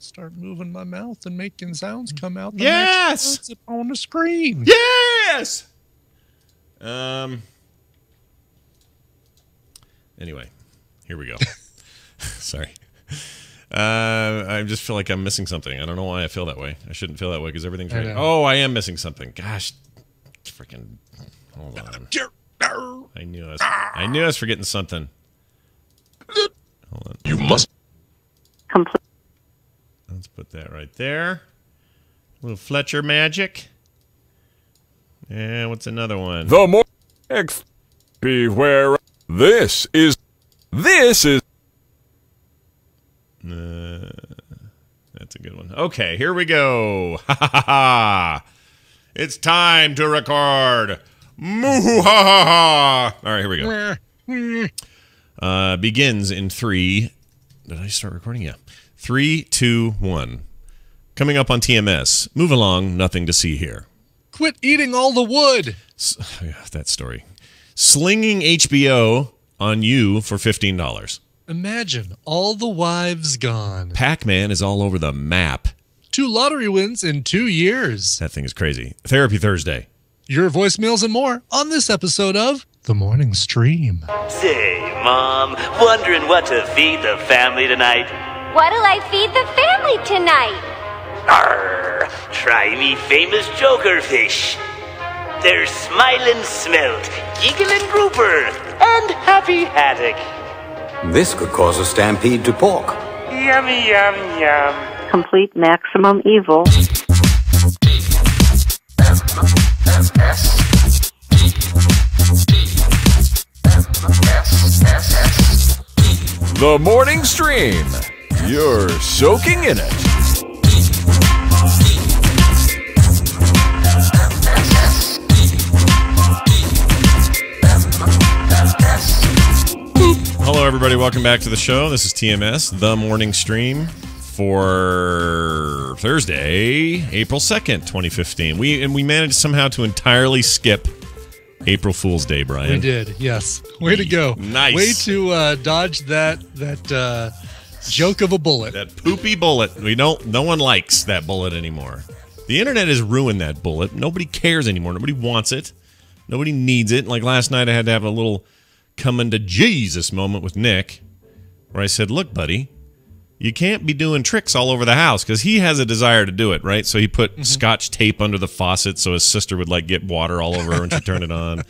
Start moving my mouth and making sounds come out. Yes! On the screen. Yes! Anyway, here we go. Sorry. I just feel like I'm missing something. I don't know why I feel that way. I shouldn't feel that way because everything's right. Oh, I am missing something. Gosh, freaking! Hold on. I knew I was forgetting something. Hold on. You must complete. Let's put that right there. A little Fletcher magic. And what's another one? the more beware. This is. That's a good one. Okay, here we go. Ha ha ha ha. It's time to record. Moo ha ha ha. All right, here we go. Begins in 3. Did I start recording? Yeah. 3, 2, 1. Coming up on TMS. Move along. Nothing to see here. Quit eating all the wood. Yeah, that story. Slinging HBO on you for $15. Imagine all the wives gone. Pac-Man is all over the map. 2 lottery wins in 2 years. That thing is crazy. Therapy Thursday. Your voicemails and more on this episode of The Morning Stream. Say, Mom, wondering what to feed the family tonight? What'll I feed the family tonight? Arr, try me famous joker fish. There's smiling smelt, giggling grouper, and happy haddock. This could cause a stampede to pork. Yummy, yum, yum. Complete maximum evil. The morning stream. You're soaking in it. Hello, everybody. Welcome back to the show. This is TMS, the morning stream for Thursday, April 2nd, 2015. We managed somehow to entirely skip April Fool's Day, Brian. We did, yes. Way to go. Nice. Way to dodge that joke of a bullet. That poopy bullet. No one likes that bullet anymore. The internet has ruined that bullet. Nobody cares anymore. Nobody wants it. Nobody needs it. Like last night, I had to have a little coming to Jesus moment with Nick, where I said, look, buddy, you can't be doing tricks all over the house, because he has a desire to do it, right? So he put scotch tape under the faucet so his sister would like get water all over her when she turned it on.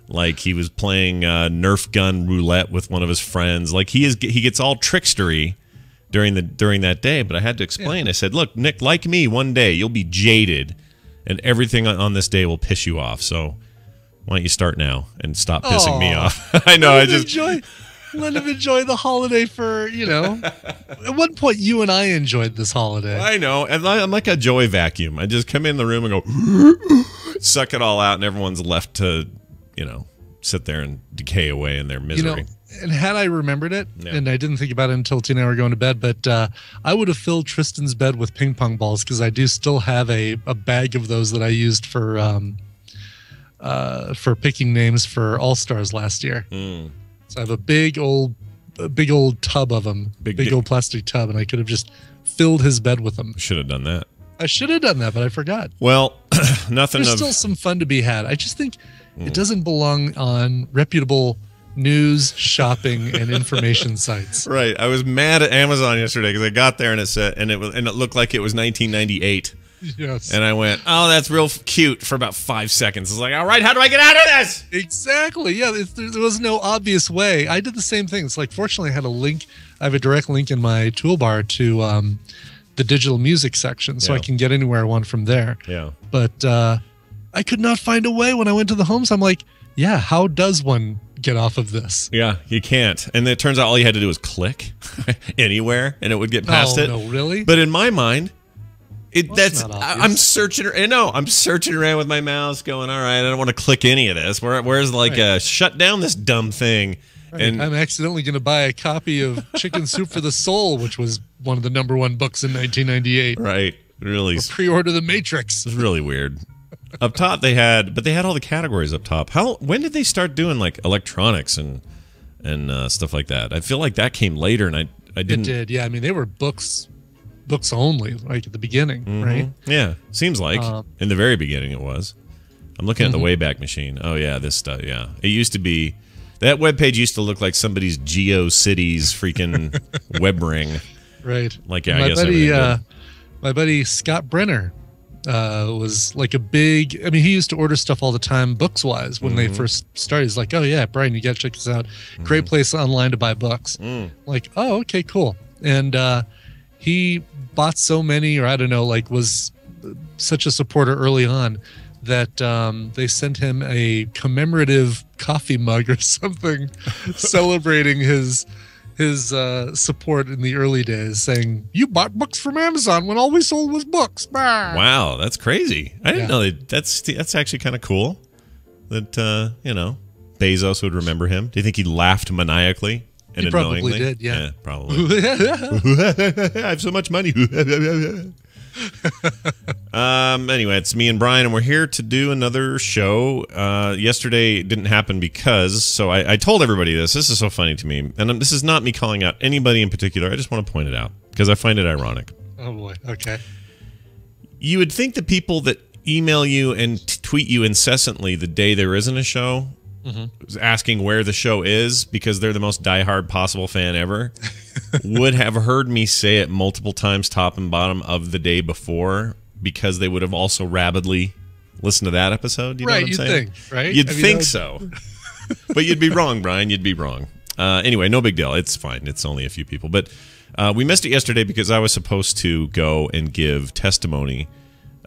Like he was playing Nerf gun roulette with one of his friends. Like he gets all trickstery during that day. But I had to explain. Yeah. I said, look, Nick, like me, one day you'll be jaded, and everything on this day will piss you off. So why don't you start now and stop pissing me off? I know. Let him enjoy the holiday for, at one point you and I enjoyed this holiday. I know. And I'm like a joy vacuum. I just come in the room and go, suck it all out, and everyone's left to, sit there and decay away in their misery. And had I remembered it, and I didn't think about it until Tina and I were going to bed, but I would have filled Tristan's bed with ping pong balls, because I do still have a bag of those that I used for picking names for All-Stars last year. So I have a big old tub of them, big old plastic tub, and I could have just filled his bed with them. Should have done that. I should have done that, but I forgot. Well, There's still some fun to be had. I just think it doesn't belong on reputable news, shopping, and information sites. Right. I was mad at Amazon yesterday because I got there and it looked like it was 1998. Yes. And I went, oh, that's real cute for about 5 seconds. I was like, all right, how do I get out of this? Exactly. Yeah, there was no obvious way. I did the same thing. It's like, fortunately, I had a link. I have a direct link in my toolbar to the digital music section, so I can get anywhere I want from there. Yeah. But I could not find a way when I went to the homes. I'm like, yeah, how does one get off of this? Yeah, you can't. And it turns out all you had to do was click anywhere, and it would get past it. No, really? But in my mind, I'm searching. I'm searching around with my mouse, going, all right, I don't want to click any of this. Where's shut down this dumb thing? Right. And I'm accidentally going to buy a copy of Chicken Soup for the Soul, which was one of the #1 books in 1998. Right, really. Or pre-order The Matrix. It's really weird. Up top they had all the categories up top. When did they start doing like electronics and stuff like that? I feel like that came later, and I didn't. It did, yeah. I mean, they were books books only, like at the beginning, right? Yeah, seems like in the very beginning it was. I'm looking at the Wayback Machine. Oh yeah, this stuff. Yeah, it used to be. That webpage used to look like somebody's GeoCities freaking web ring. Right. Like I guess my buddy Scott Brenner was like a big. I mean, he used to order stuff all the time, books wise. When they first started, he's like, "Oh yeah, Brian, you got to check this out. Great place online to buy books." Like, oh, okay, cool. And he bought so many, or I don't know, like was such a supporter early on that they sent him a commemorative coffee mug or something, celebrating his support in the early days, saying, "You bought books from Amazon when all we sold was books." Bah. Wow, that's crazy. I didn't know that. That's actually kind of cool. That Bezos would remember him. Do you think he laughed maniacally and he annoyingly? Probably did. Yeah, probably. I have so much money. Anyway, it's me and Brian, and we're here to do another show. Yesterday didn't happen because, so I told everybody this. This is so funny to me, and this is not me calling out anybody in particular. I just want to point it out because I find it ironic. Oh boy. Okay. You would think the people that email you and tweet you incessantly the day there isn't a show, asking where the show is because they're the most diehard possible fan ever, would have heard me say it multiple times, top and bottom, of the day before, because they would have also rabidly listened to that episode. You know what I'm saying? Think, right? You'd think so. But you'd be wrong, Brian. You'd be wrong. Anyway, no big deal. It's fine. It's only a few people. But we missed it yesterday because I was supposed to go and give testimony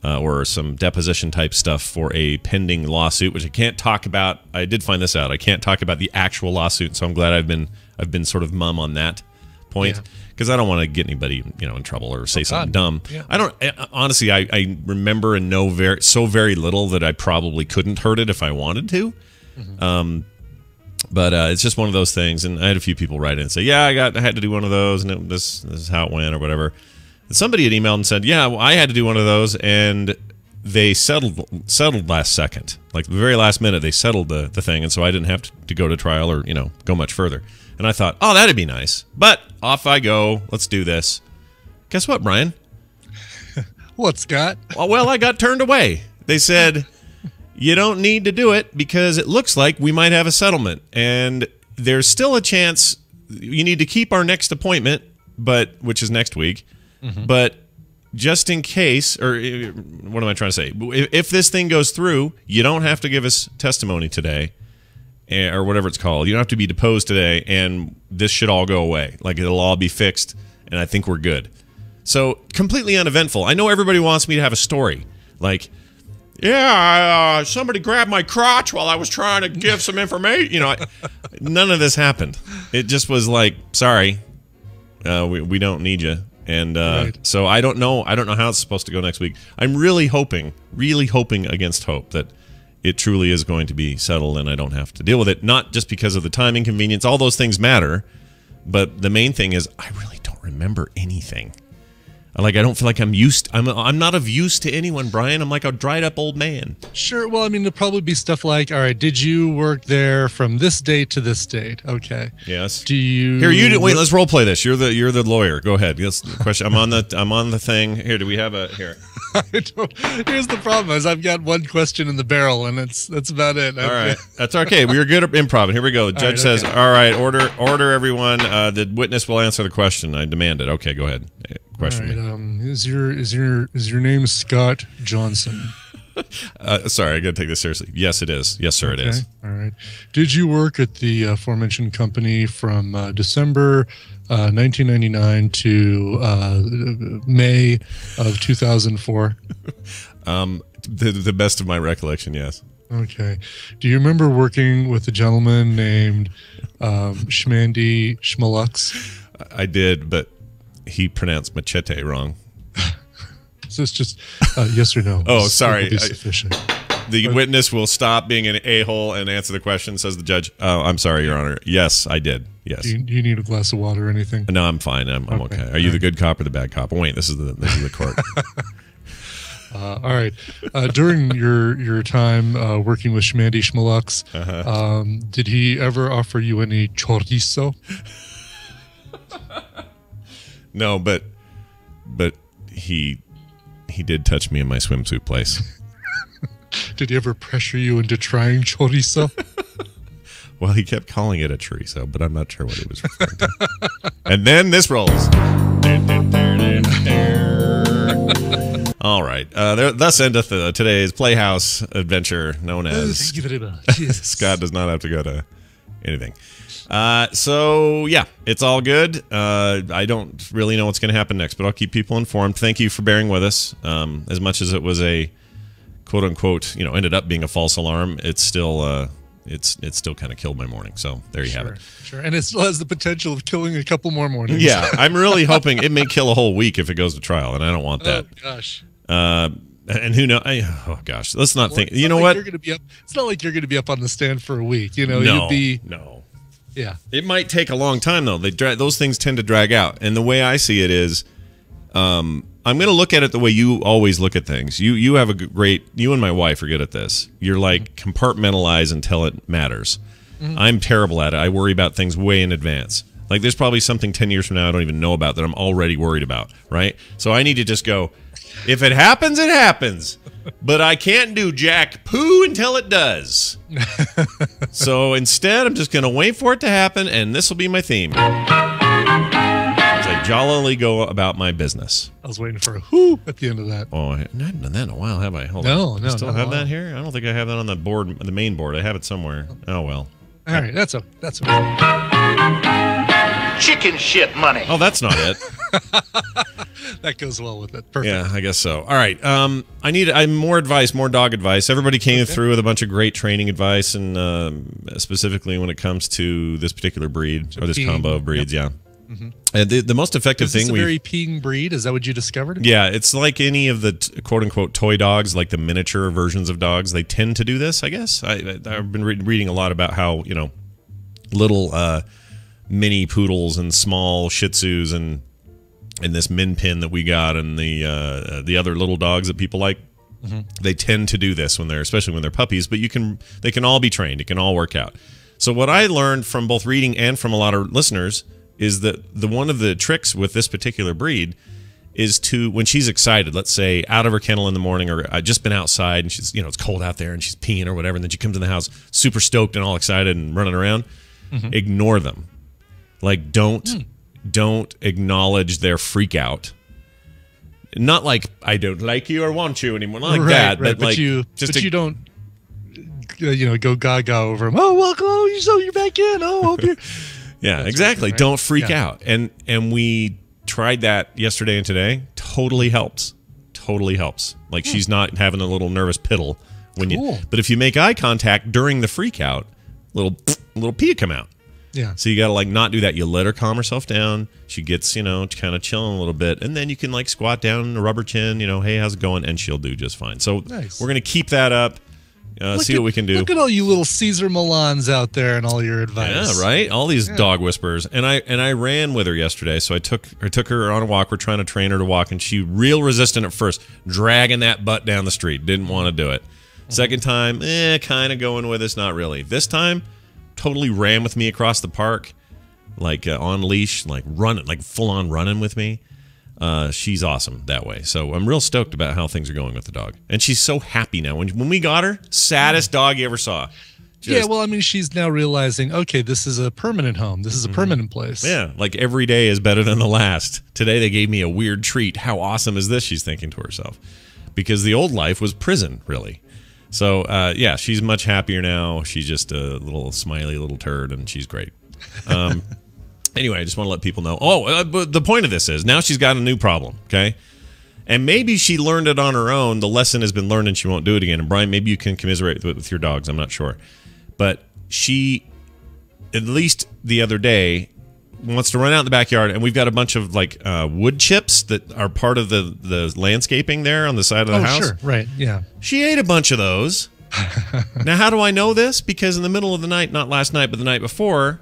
or some deposition type stuff for a pending lawsuit, which I can't talk about. I did find this out. I can't talk about the actual lawsuit, so I'm glad I've been sort of mum on that point, because I don't want to get anybody in trouble or say something dumb. Yeah. I don't honestly. I remember and know very little that I probably couldn't hurt it if I wanted to. But it's just one of those things, and I had a few people write in and say, "Yeah, I had to do one of those, and this is how it went," or whatever. And somebody had emailed and said, "Yeah, well, I had to do one of those, and they settled last second, like the very last minute. They settled the thing, and so I didn't have to go to trial or go much further." And I thought, "Oh, that'd be nice." But off I go. Let's do this. Guess what, Brian? What, Scott? Well, I got turned away. They said, "You don't need to do it because it looks like we might have a settlement, and there's still a chance you need to keep our next appointment, which is next week. But just in case, or what am I trying to say? If this thing goes through, you don't have to give us testimony today, or whatever it's called. You don't have to be deposed today, and this should all go away. Like, it'll all be fixed, and I think we're good." So, completely uneventful. I know everybody wants me to have a story. Like, "Yeah, somebody grabbed my crotch while I was trying to give some information." None of this happened. It just was like, "Sorry, we don't need you." And so I don't know how it's supposed to go next week. I'm really hoping against hope that it truly is going to be settled and I don't have to deal with it. Not just because of the time inconvenience. All those things matter. But the main thing is I really don't remember anything. Like, I don't feel like I'm not of use to anyone, Brian. I'm like a dried up old man. Sure. Well, I mean, there'll probably be stuff like, all right, did you work there from this date to this date? Okay. Yes. Do you? Here, wait. Let's role play this. You're the lawyer. Go ahead. Yes. Question. I'm on the thing. Here. Do we have a here? Here's the problem: is I've got one question in the barrel, and that's about it. All right. That's okay. We were good at improv. Here we go. The judge says, "All right, order, everyone. The witness will answer the question. I demand it." Okay, go ahead. Question me. Is your name Scott Johnson? Sorry, I got to take this seriously. Yes, it is. Yes, sir, it is. All right. Did you work at the aforementioned company from December 1999 to May of 2004? The best of my recollection, yes. Okay. Do you remember working with a gentleman named Schmandy Schmalux? I did, but he pronounced machete wrong. So it's just yes or no. Oh, sorry. Sufficient. The witness will stop being an a-hole and answer the question, says the judge. "Oh, I'm sorry, Your Honor. Yes, I did. Yes." Do you need a glass of water or anything? No, I'm fine. I'm okay. Are you the good cop or the bad cop? Oh, wait, this is the court. All right. During your time working with Schmandy Schmalux, did he ever offer you any chorizo? No, but but he did touch me in my swimsuit place. Did he ever pressure you into trying chorizo? Well, he kept calling it a chorizo, but I'm not sure what he was referring to. And then this rolls. All right. Thus endeth today's Playhouse adventure known as... Thank you very much. Scott does not have to go to anything. So, yeah, it's all good. I don't really know what's going to happen next, but I'll keep people informed. Thank you for bearing with us. As much as it was a quote-unquote, ended up being a false alarm, it's still... It's still kind of killed my morning, so there you have it. Sure, and it still has the potential of killing a couple more mornings. Yeah, I'm really hoping it may kill a whole week if it goes to trial, and I don't want that. Oh gosh. And who knows? Oh gosh, let's not think. You know what? You're gonna be up. It's not like you're going to be up on the stand for a week. No. Yeah. It might take a long time though. Those things tend to drag out, and the way I see it is, I'm going to look at it the way you always look at things. You have you and my wife are good at this. You're like compartmentalize until it matters. Mm-hmm. I'm terrible at it. I worry about things way in advance. Like there's probably something 10 years from now I don't even know about that I'm already worried about, right? So I need to just go, if it happens, it happens. But I can't do jack poo until it does. So instead, I'm just going to wait for it to happen, and this will be my theme. Jollily go about my business. I was waiting for a whoo at the end of that. Oh, I haven't done that in a while, have I? Hold on. No. Still have that here? I don't think I have that on the board, the main board. I have it somewhere. Oh well. All right, that's okay. Chicken shit money. Oh, that's not it. That goes well with it. Perfect. Yeah, I guess so. All right. I'm more advice, more dog advice. Everybody came through with a bunch of great training advice, and specifically when it comes to this particular breed or this combo of breeds. Yep. Yeah. Mm-hmm. And the most effective thing. Is this a very peeing breed? Is that what you discovered? Yeah, it's like any of the quote unquote toy dogs, like the miniature versions of dogs. They tend to do this, I guess. I've been reading a lot about how little mini poodles and small Shih Tzus and this Min Pin that we got and the other little dogs that people like. Mm-hmm. They tend to do this especially when they're puppies. But they can all be trained. It can all work out. So what I learned from both reading and from a lot of listeners is that one of the tricks with this particular breed is to, when she's excited, let's say out of her kennel in the morning, or I've just been outside and she's, it's cold out there and she's peeing or whatever, and then she comes in the house super stoked and all excited and running around, ignore them. Like don't acknowledge their freak out. Not like I don't like you or want you anymore, not like that, right. But like you don't go gaga over them. Oh, welcome! Oh, you're back in. Oh, hope you're. Yeah, exactly. Right? Don't freak out. And we tried that yesterday and today. Totally helps. Like she's not having a little nervous piddle but if you make eye contact during the freak out, little pee come out. Yeah. So you got to like not do that. You let her calm herself down. She gets, kind of chilling a little bit, and then you can like squat down, a rubber chin, hey, how's it going? And she'll do just fine. So We're going to keep that up. See what we can do. Look at all you little Caesar Milans out there and all your advice. Yeah, right. All these dog whisperers. And I ran with her yesterday. So I took her on a walk. We're trying to train her to walk, and she real resistant at first, dragging that butt down the street. Didn't want to do it. Second time, kind of going with us, not really. This time, totally ran with me across the park, like on leash, like running, like full on running with me. She's awesome that way. So I'm real stoked about how things are going with the dog. And she's so happy now. When we got her, saddest dog you ever saw. She's now realizing, okay, this is a permanent home. This is a permanent place. Yeah, like every day is better than the last. Today they gave me a weird treat. How awesome is this, she's thinking to herself. Because the old life was prison, really. So, she's much happier now. She's just a little smiley little turd, and she's great. Anyway, I just want to let people know. But the point of this is now she's got a new problem, okay? And maybe she learned it on her own. The lesson has been learned and she won't do it again. And Brian, maybe you can commiserate with your dogs. I'm not sure. But she, at least the other day, wants to run out in the backyard. And we've got a bunch of like wood chips that are part of the landscaping there on the side of the house. Sure, right, yeah. She ate a bunch of those. Now, how do I know this? Because in the middle of the night, not last night, but the night before,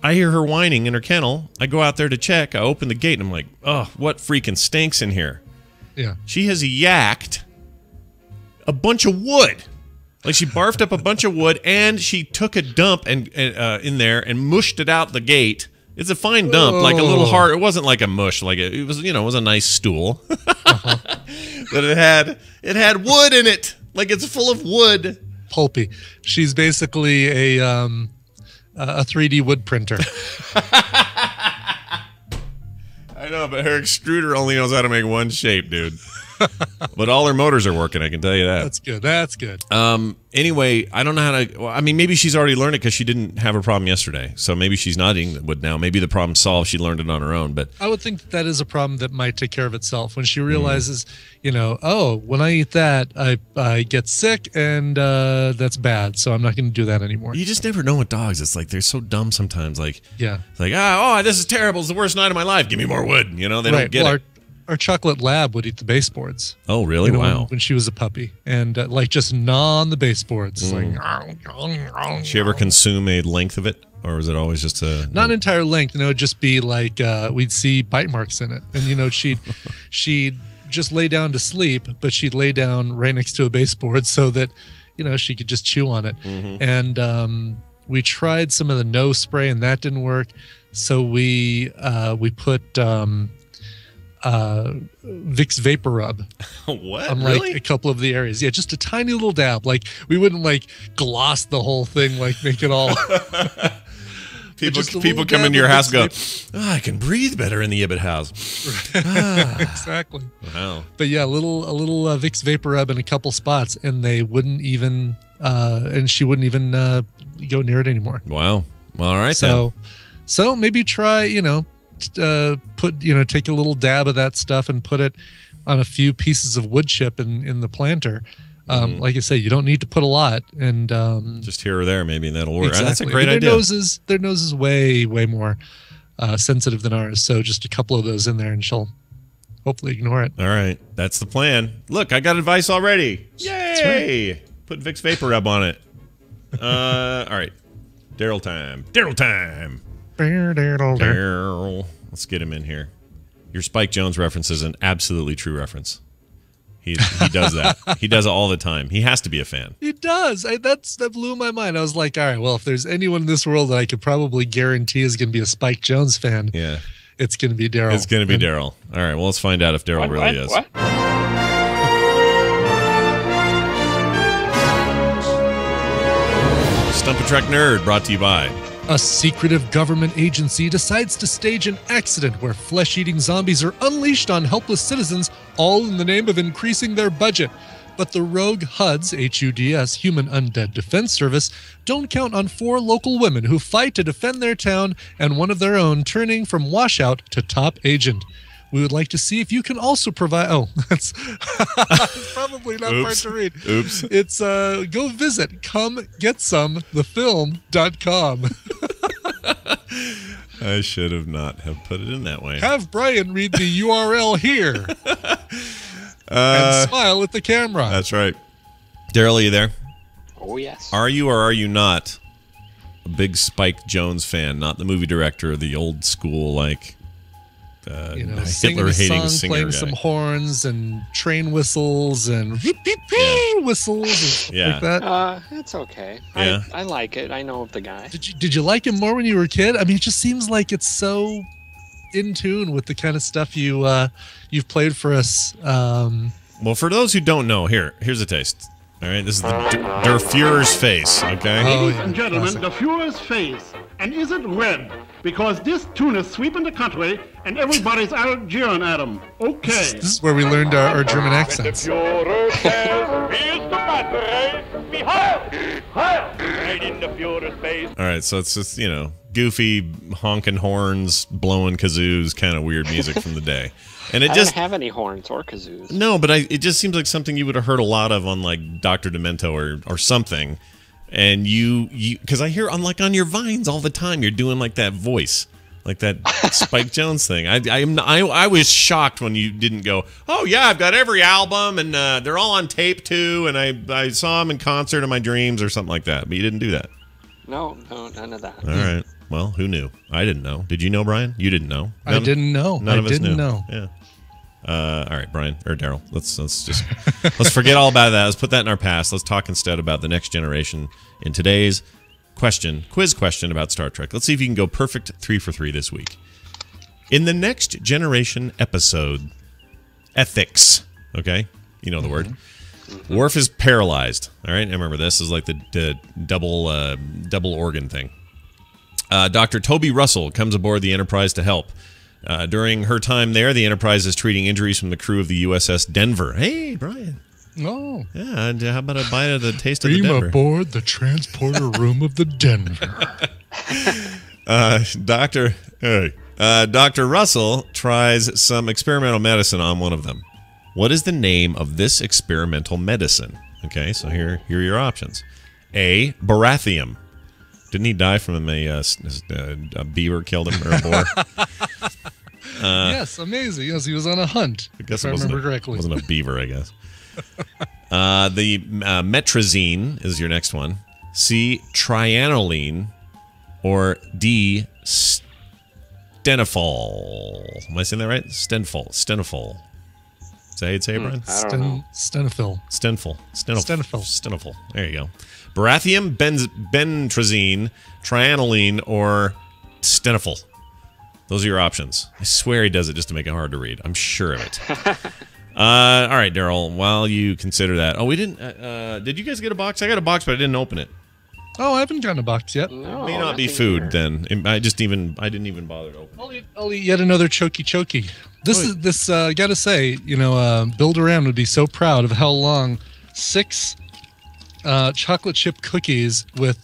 I hear her whining in her kennel. I go out there to check. I open the gate, and I'm like, oh, what freaking stinks in here? Yeah. She has yacked a bunch of wood. Like, she barfed up a bunch of wood, and she took a dump in there and mushed it out the gate It's a fine dump, like a little hard. It wasn't like a mush, like it was. It was a nice stool, but it had wood in it, like it's full of wood. Pulpy. She's basically a 3D wood printer. I know, but her extruder only knows how to make one shape, dude. But all her motors are working, I can tell you that. That's good. That's good. Anyway, I don't know how to... Well, I mean, maybe she's already learned it because she didn't have a problem yesterday. So maybe she's not eating wood now. Maybe the problem's solved. She learned it on her own. But I would think that is a problem that might take care of itself when she realizes, oh, when I eat that, I get sick and that's bad. So I'm not going to do that anymore. You just never know with dogs. It's like they're so dumb sometimes. Like, yeah. It's like, this is terrible. It's the worst night of my life. Give me more wood. They don't get it. Our chocolate lab would eat the baseboards. Oh, really? Wow. When she was a puppy. And just gnaw on the baseboards. Like, did she ever consume a length of it? Or was it always just a... Not an entire length. It'd just be like we'd see bite marks in it. And, she'd just lay down to sleep, but she'd lay down right next to a baseboard so that, she could just chew on it. Mm-hmm. And we tried some of the nose spray, and that didn't work. So we put... Vicks Vapor Rub. What? On really? A couple of the areas. Yeah, just a tiny little dab. Like we wouldn't gloss the whole thing, make it all. people come into your house and go, I can breathe better in the Ibbot house. Exactly. Wow. But yeah, a little Vicks Vapor Rub in a couple spots, and they wouldn't even and she wouldn't even go near it anymore. Wow. Well, all right. So maybe try, take a little dab of that stuff and put it on a few pieces of wood chip in the planter. Like I say, you don't need to put a lot, and just here or there, maybe that'll work. Exactly. That's a great idea. Their nose is way more sensitive than ours, so just a couple of those in there, and she'll hopefully ignore it. All right, that's the plan. Look, I got advice already. Yay! Right. Put Vicks Vapor Rub on it. All right, Daryl time. Daryl. Let's get him in here. Your Spike Jonze reference is an absolutely true reference. He does that. He does it all the time. He has to be a fan. He does. That blew my mind. I was like, all right, well, if there's anyone in this world that I could probably guarantee is going to be a Spike Jonze fan, it's going to be Daryl. It's going to be Daryl. All right, well, let's find out if Daryl really is. What? Stump a Trek Nerd, brought to you by... A secretive government agency decides to stage an accident where flesh-eating zombies are unleashed on helpless citizens, all in the name of increasing their budget. But the rogue HUD's, HUDS, Human Undead Defense Service, don't count on 4 local women who fight to defend their town and one of their own turning from washout to top agent. We would like to see if you can also provide... Oh, that's probably not part to read. Oops. It's go visit comegetSomeTheFilm.com. I should have not have put it in that way. Have Brian read the URL here. And smile at the camera. That's right. Daryl, are you there? Oh, yes. Are you or are you not a big Spike Jonze fan? Not the movie director, the old school, Hitler-hating singer playing guy. some horns and train whistles and whistles and stuff like that. It's okay. Yeah. I like it. I know of the guy. Did you like him more when you were a kid? I mean, it just seems like it's so in tune with the kind of stuff you've played for us. Well, for those who don't know, here's a taste. All right, this is the Der Fuhrer's face, okay? Ladies and gentlemen, Der Fuhrer's face. And is it red? Because this tune is sweeping the country and everybody's out jeering at him. Okay. This is where we learned our German accents. All right, so it's just, goofy honking horns, blowing kazoos, kind of weird music from the day. And I don't have any horns or kazoos. No, but it just seems like something you would have heard a lot of on Dr. Demento or something. And you because I hear on your Vines all the time, you're doing that voice, like that Spike Jonze thing. I was shocked when you didn't go, oh yeah, I've got every album and they're all on tape too, and I saw them in concert in my dreams or something like that. But you didn't do that. No, none of that. All right. Well, who knew? I didn't know. Did you know, Brian? You didn't know. I didn't know. None of us knew. Yeah. All right, Brian or Daryl. Let's forget all about that. Let's put that in our past. Let's talk instead about the next generation in today's quiz question about Star Trek. Let's see if you can go perfect 3 for 3 this week. In the Next Generation episode, Ethics, okay? You know the word. Worf is paralyzed, all right? I remember this is like the double organ thing. Dr. Toby Russell comes aboard the Enterprise to help. During her time there, the Enterprise is treating injuries from the crew of the USS Denver. Hey, Brian. Oh. Yeah, and how about a bite of the taste of the Denver? Beam aboard the transporter room of the Denver. Dr. Russell tries some experimental medicine on one of them. What is the name of this experimental medicine? Okay, so here are your options. A, Baratheum. Didn't he die from a beaver killed him, or a boar? Yes, amazing. Yes, he was on a hunt. I guess if I remember correctly. It wasn't a beaver, I guess. The metrazine is your next one. C, trianoline, or D, stenofol. Am I saying that right? Stenofol. Say it, Brian. Stenofil. Stenofil. There you go. Baratheum, bentrazine, trianoline, or stenofil. Those are your options. I swear he does it just to make it hard to read. I'm sure of it. All right, Daryl, while you consider that. Oh, we didn't... did you guys get a box? I got a box, but I didn't open it. Oh, I haven't gotten a box yet. No, it may not be food, then. I didn't even bother to open it. I'll eat yet another chokey. This gotta say, Bill Duran would be so proud of how long 6 chocolate chip cookies with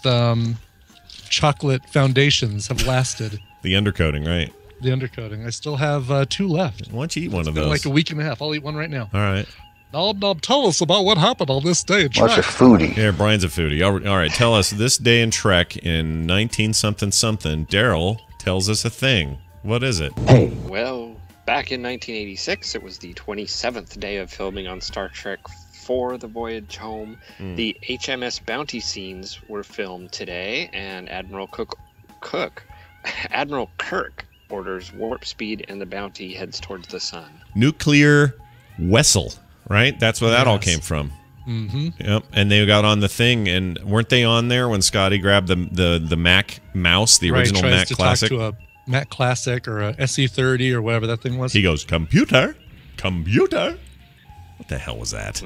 chocolate foundations have lasted. The undercoating, right? The undercoating. I still have 2 left. Why don't you eat one of Been those? like a week and a half. I'll eat one right now. All right. Tell us about what happened on this day in Trek. What's a foodie? Yeah, Brian's a foodie. All right, tell us this day in Trek in 19-something. Daryl tells us a thing. What is it? Hey. Well, back in 1986, it was the 27th day of filming on Star Trek IV: The Voyage Home. The HMS Bounty scenes were filmed today, and Admiral Kirk orders warp speed, and the Bounty heads towards the sun. Nuclear Vessel, right? That's where that all came from. Mm-hmm. Yep. And they got on the thing, and weren't they on there when Scotty grabbed the Mac mouse, the original Mac Classic? Talk to a Mac Classic or a SE30 or whatever that thing was. He goes, computer. What the hell was that?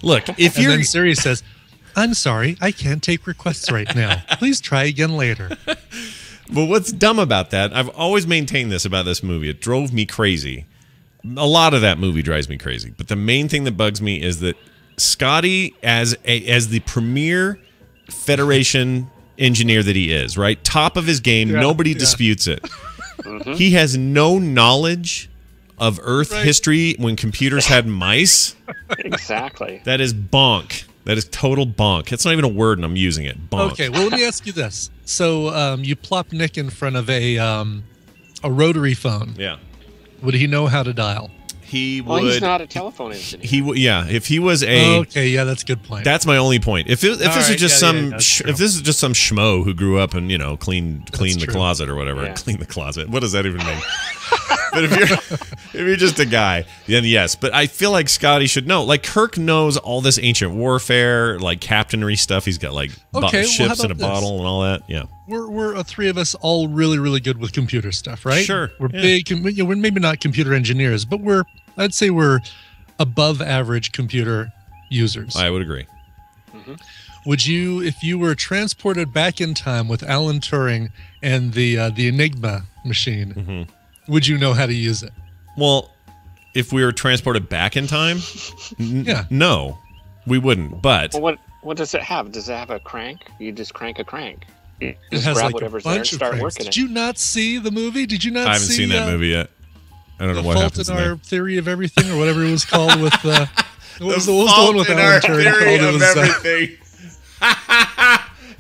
Look, if you're... And then Siri says, I'm sorry, I can't take requests right now. Please try again later. But what's dumb about that, I've always maintained this about this movie. It drove me crazy. A lot of that movie drives me crazy. But the main thing that bugs me is that Scotty, as the premier Federation engineer that he is, right? Top of his game, nobody disputes it. He has no knowledge of Earth history when computers had mice. Exactly. That is bonk. That is total bonk. That's not even a word, and I'm using it. Bonk. Okay, well, let me ask you this. So you plop Nick in front of a rotary phone. Yeah. Would he know how to dial? He would. Well, he's not a telephone engineer. He would. Yeah. If he was a. Okay. Yeah, that's a good point. That's my only point. If this is just some schmo who grew up and clean the closet or whatever, clean the closet. What does that even mean? But if you're just a guy, then yes. But I feel like Scotty should know. Like Kirk knows all this ancient warfare, like captainry stuff. He's got like ships in a bottle and all that. Yeah. We're 3 of us all really, really good with computer stuff, right? Sure. We're big. We're maybe not computer engineers, but I'd say we're above average computer users. I would agree. Would you, if you were transported back in time with Alan Turing and the Enigma machine, would you know how to use it? Well, if we were transported back in time, no, we wouldn't. But what does it have? Does it have a crank? You just crank a crank. It has grab like whatever's a bunch there and of start cranks. working Did you not see the movie? Did you not see? I haven't seen that movie yet. I don't know what happens in there. Our Theory of Everything, or whatever it was called with what was the one with in Alan Our Turing Theory called? of Everything.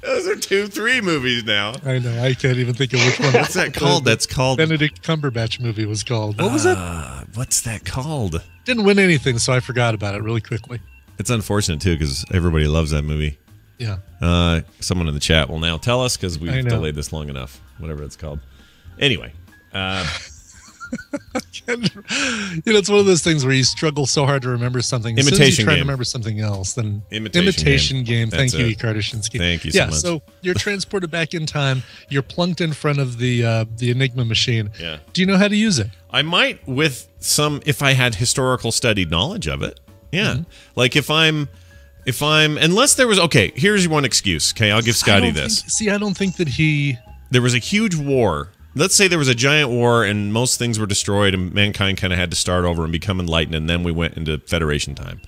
Those are 2-3 movies now. I know. I can't even think of which one. What's that called? That's called Benedict Cumberbatch movie was called. What was it? What's that called? Didn't win anything, so I forgot about it really quickly. It's unfortunate too because everybody loves that movie. Yeah. Someone in the chat will now tell us because we've delayed this long enough. Whatever it's called. Anyway. It's one of those things where you struggle so hard to remember something. As soon as you try to remember something else, then imitation game. Thank you, E. Kardashiansky. Thank you so much. So you're transported back in time. You're plunked in front of the Enigma machine. Yeah. Do you know how to use it? I might if I had historical studied knowledge of it. Yeah. Mm-hmm. Like if I'm unless there was, okay, here's one excuse. Okay, I'll give Scotty this. I don't think that there was a huge war. Let's say there was a giant war and most things were destroyed and mankind kind of had to start over and become enlightened, and then we went into Federation time.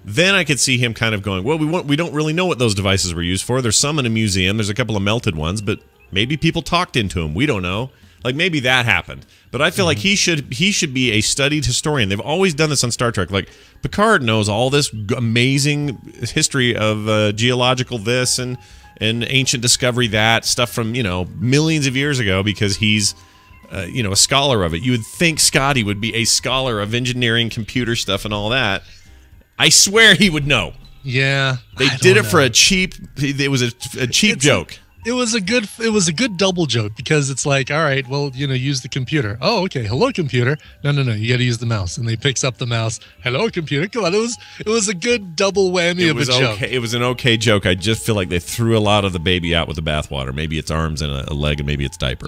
Then I could see him kind of going, well, we don't really know what those devices were used for. There's some in a museum. There's a couple of melted ones, but maybe people talked into them. We don't know. Like maybe that happened. But I feel like he should be a studied historian. They've always done this on Star Trek. Like Picard knows all this amazing history of geological this and ancient discovery that stuff from millions of years ago because he's a scholar of it. You would think Scotty would be a scholar of engineering, computer stuff, and all that. I swear he would know. Yeah, they did it for a cheap. It was a cheap joke. It was a good double joke because it's like, all right, well, use the computer. Oh, okay. Hello, computer. No. You got to use the mouse. And he picks up the mouse. Hello, computer. Come on. It was a good double whammy of a joke. It was an okay joke. I just feel like they threw a lot of the baby out with the bathwater. Maybe it's arms and a leg, and maybe it's diaper.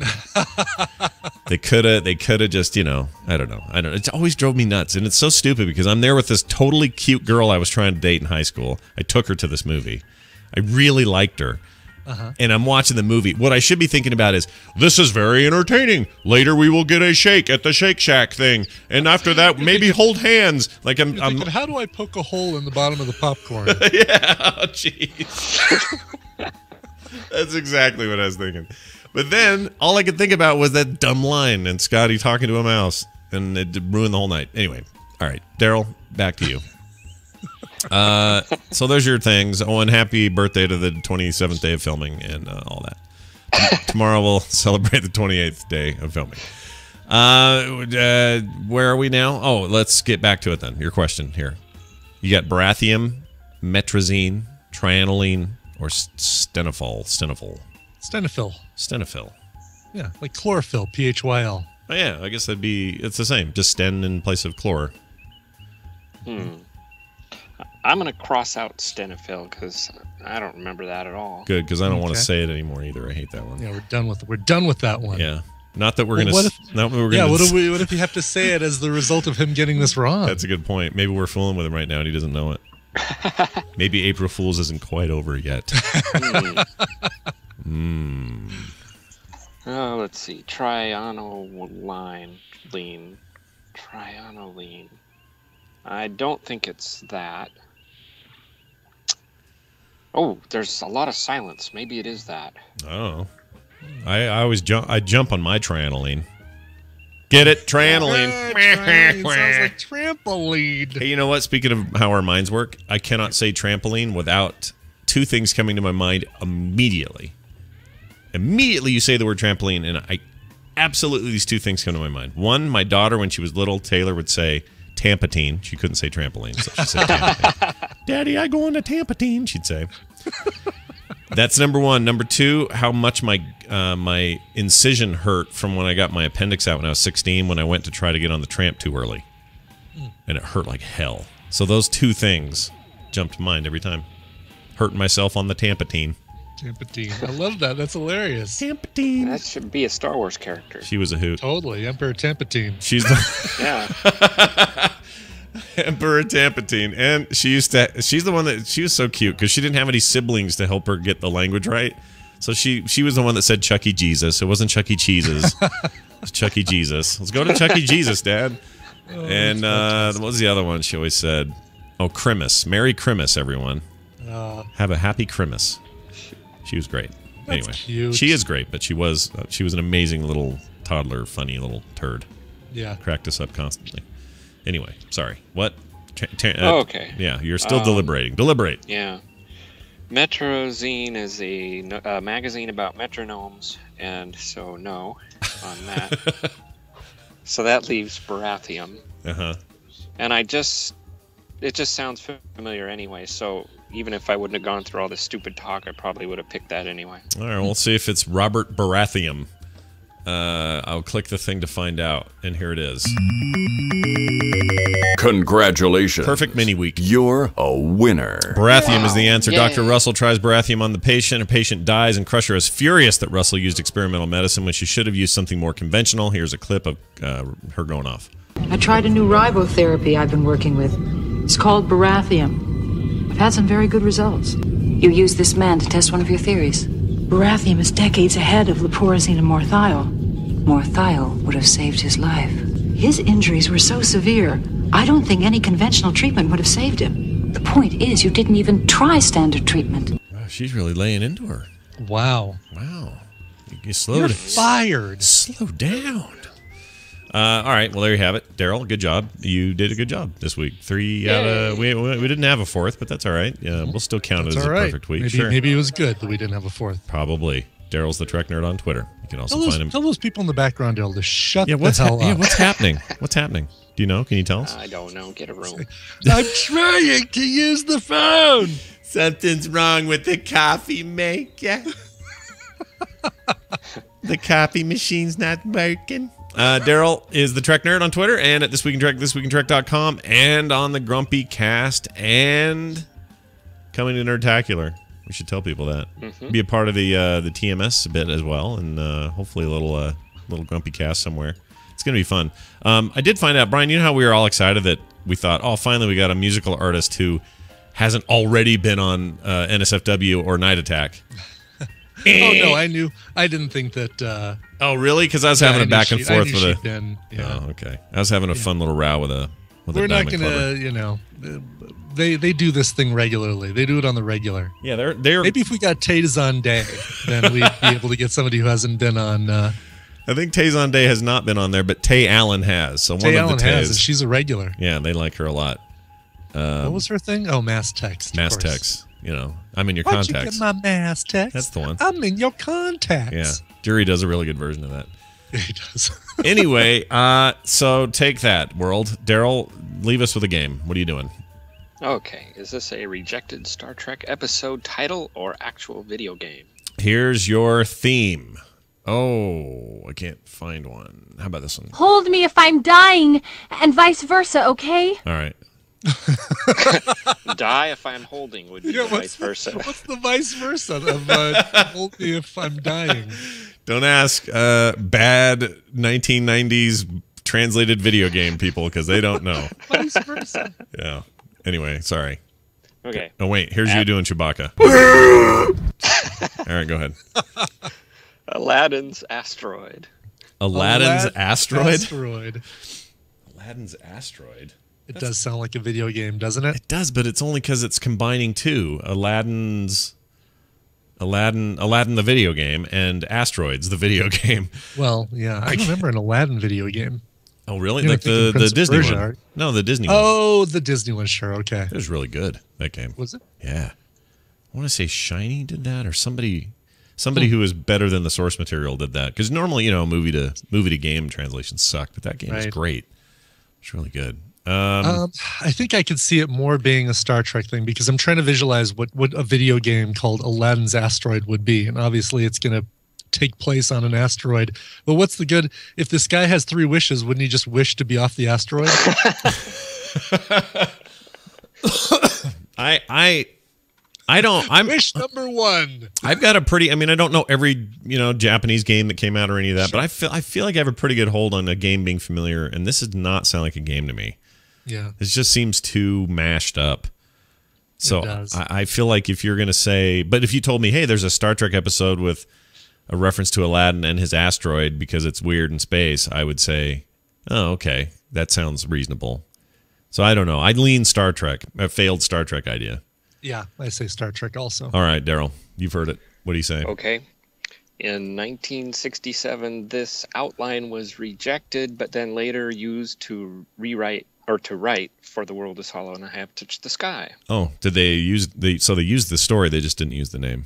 They could have just, I don't know. It always drove me nuts, and it's so stupid because I'm there with this totally cute girl I was trying to date in high school. I took her to this movie. I really liked her. And I'm watching the movie. What I should be thinking about is, this is very entertaining. Later we will get a shake at the Shake Shack thing. And after that, maybe hold hands. Like I'm thinking, how do I poke a hole in the bottom of the popcorn? Yeah, oh, jeez. That's exactly what I was thinking. But then, all I could think about was that dumb line and Scotty talking to a mouse. And it ruined the whole night. Anyway, all right, Daryl, back to you. So there's your things. Oh, and happy birthday to the 27th day of filming and all that. Tomorrow we'll celebrate the 28th day of filming. Where are we now? Oh, let's get back to it then. Your question here. You got barathium, metrazine, trianoline, or stenofil? Stenofil. Yeah, like chlorophyll, PHYL. Oh yeah, I guess it's the same. Just sten in place of chlor. I'm going to cross out stenofil because I don't remember that at all. Good, because I don't want to say it anymore either. I hate that one. Yeah, we're done with that one. Yeah. Not that we're going to... What if you have to say it as the result of him getting this wrong? That's a good point. Maybe we're fooling with him right now and he doesn't know it. Maybe April Fool's isn't quite over yet. Oh, let's see. Trianoline. I don't think it's that. Oh, there's a lot of silence. Maybe it is that. Oh. I always jump on my trianoline. Get it? Trianoline. Sounds like trampoline. Hey, you know what? Speaking of how our minds work, I cannot say trampoline without two things coming to my mind immediately. Immediately you say the word trampoline, and absolutely these two things come to my mind. One, my daughter, when she was little, Taylor would say tampatine. She couldn't say trampoline, so she said tampatine. Daddy, I go on to tampatine, she'd say. That's number one. Number two, how much my incision hurt from when I got my appendix out when I was 16 when I went to try to get on the tramp too early. And it hurt like hell. So those two things jump to mind every time. Hurting myself on the tampatine. Tampatine. I love that. That's hilarious. Tampatine. That should be a Star Wars character. She was a hoot. Totally. Emperor Tampatine. She's the Emperor Tampatine. And she's the one that she was so cute because she didn't have any siblings to help her get the language right. So she was the one that said Chuck E. Jesus. It wasn't Chuck E. Cheese's. It was Chuck E. Jesus. Let's go to Chuck E. Jesus, Dad. Oh, and what was the other one she always said? Oh, Christmas. Merry Christmas, everyone. Have a happy Christmas. She was great. Anyway, cute. She is great, but she was an amazing little toddler, funny little turd. Yeah. Cracked us up constantly. Anyway, sorry. What? Okay. Yeah, you're still deliberating. Deliberate. Yeah. Metrozine is a magazine about metronomes, and so no on that. So that leaves barathium. Uh-huh. And it just sounds familiar anyway, so even if I wouldn't have gone through all this stupid talk, I probably would have picked that anyway. All right, we'll see if it's Robert Baratheon. I'll click the thing to find out, and here it is. Congratulations. Perfect mini week. You're a winner. Barathium is the answer. Yay. Dr. Russell tries Barathium on the patient. A patient dies, and Crusher is furious that Russell used experimental medicine when she should have used something more conventional. Here's a clip of her going off. I tried a new ribotherapy I've been working with. It's called Barathium. I've had some very good results. You used this man to test one of your theories. Barathium is decades ahead of leporazine and morthiol. Morthiol would have saved his life. His injuries were so severe, I don't think any conventional treatment would have saved him. The point is, you didn't even try standard treatment. Wow, she's really laying into her. Wow. Wow. You're fired. Slow down. All right. Well, there you have it. Daryl, good job. You did a good job this week. 3 out of... We didn't have a fourth, but that's all right. Yeah, we'll still count it as a perfect week. Maybe it was good that we didn't have a fourth. Probably. Daryl's the Trek Nerd on Twitter. You can also find him. Tell those people in the background, Daryl, to shut the hell up. Yeah, what's happening? What's happening? Do you know? Can you tell us? I don't know. Get a room. I'm trying to use the phone. Something's wrong with the coffee maker. The coffee machine's not working. Daryl is the Trek Nerd on Twitter and at This Week in Trek, thisweekintrek.com, and on the Grumpy Cast, and coming to Nerdtacular. We should tell people that. Be a part of the TMS a bit as well, and hopefully a little Grumpy Cast somewhere. It's going to be fun. I did find out, Brian, you know how we were all excited that we thought, oh, finally we got a musical artist who hasn't already been on NSFW or Night Attack. Oh, no, I didn't think that... oh, really? Because I was having a back and forth with a... Yeah. Oh, okay. I was having a fun little row with a We're not going to, they do this thing regularly. They do it on the regular. Yeah, they're... Maybe if we got Tay Zonday, then we'd be able to get somebody who hasn't been on... I think Tay Zonday has not been on there, but Tay Allen has. So Tay Allen has, and she's a regular. Yeah, they like her a lot. What was her thing? Oh, mass text. Mass text. I'm in your contacts. Why'd you get my mass text? That's the one. I'm in your contacts. Yeah. Jury does a really good version of that. Yeah, he does. Anyway, so take that, world. Daryl, leave us with a game. What are you doing? Okay. Is this a rejected Star Trek episode title or actual video game? Here's your theme. Oh, I can't find one. How about this one? Hold me if I'm dying, and vice versa, okay? All right. Die if I'm holding would be vice versa. What's the vice versa of hold me if I'm dying? Don't ask bad 1990s translated video game people because they don't know. Vice versa. Yeah. Anyway, sorry. Okay. Oh, wait. Here's you doing Chewbacca. All right, go ahead. Aladdin's Asteroid. Aladdin's Asteroid? Aladdin's Asteroid? It does sound like a video game, doesn't it? It does, but it's only because it's combining two. Aladdin the video game, and Asteroids the video game. Well, yeah, I remember an Aladdin video game. Oh, really? Like the Disney one? Art. No, the Disney one. Oh, the Disney one, sure, okay. It was really good, that game. Was it? Yeah. I want to say Shiny did that, or somebody who was better than the source material did that. Because normally, movie to game translations suck, but that game is great. It's really good. I think I could see it more being a Star Trek thing because I'm trying to visualize what a video game called Aladdin's Asteroid would be. And obviously it's going to take place on an asteroid. But what's the good? If this guy has 3 wishes, wouldn't he just wish to be off the asteroid? I don't. Wish number 1. I've got a pretty. I mean, I don't know every Japanese game that came out or any of that, but I feel like I have a pretty good hold on a game being familiar, and this does not sound like a game to me. Yeah, it just seems too mashed up. So I feel like if you're gonna say, but if you told me, hey, there's a Star Trek episode with a reference to Aladdin and his asteroid because it's weird in space, I would say, oh, okay, that sounds reasonable. So I don't know. I'd lean Star Trek, a failed Star Trek idea. Yeah, I say Star Trek also. All right, Daryl, you've heard it. What do you say? Okay. In 1967, this outline was rejected, but then later used to write For the World is Hollow and I Have Touched the Sky. Oh, did they use so they used the story, they just didn't use the name.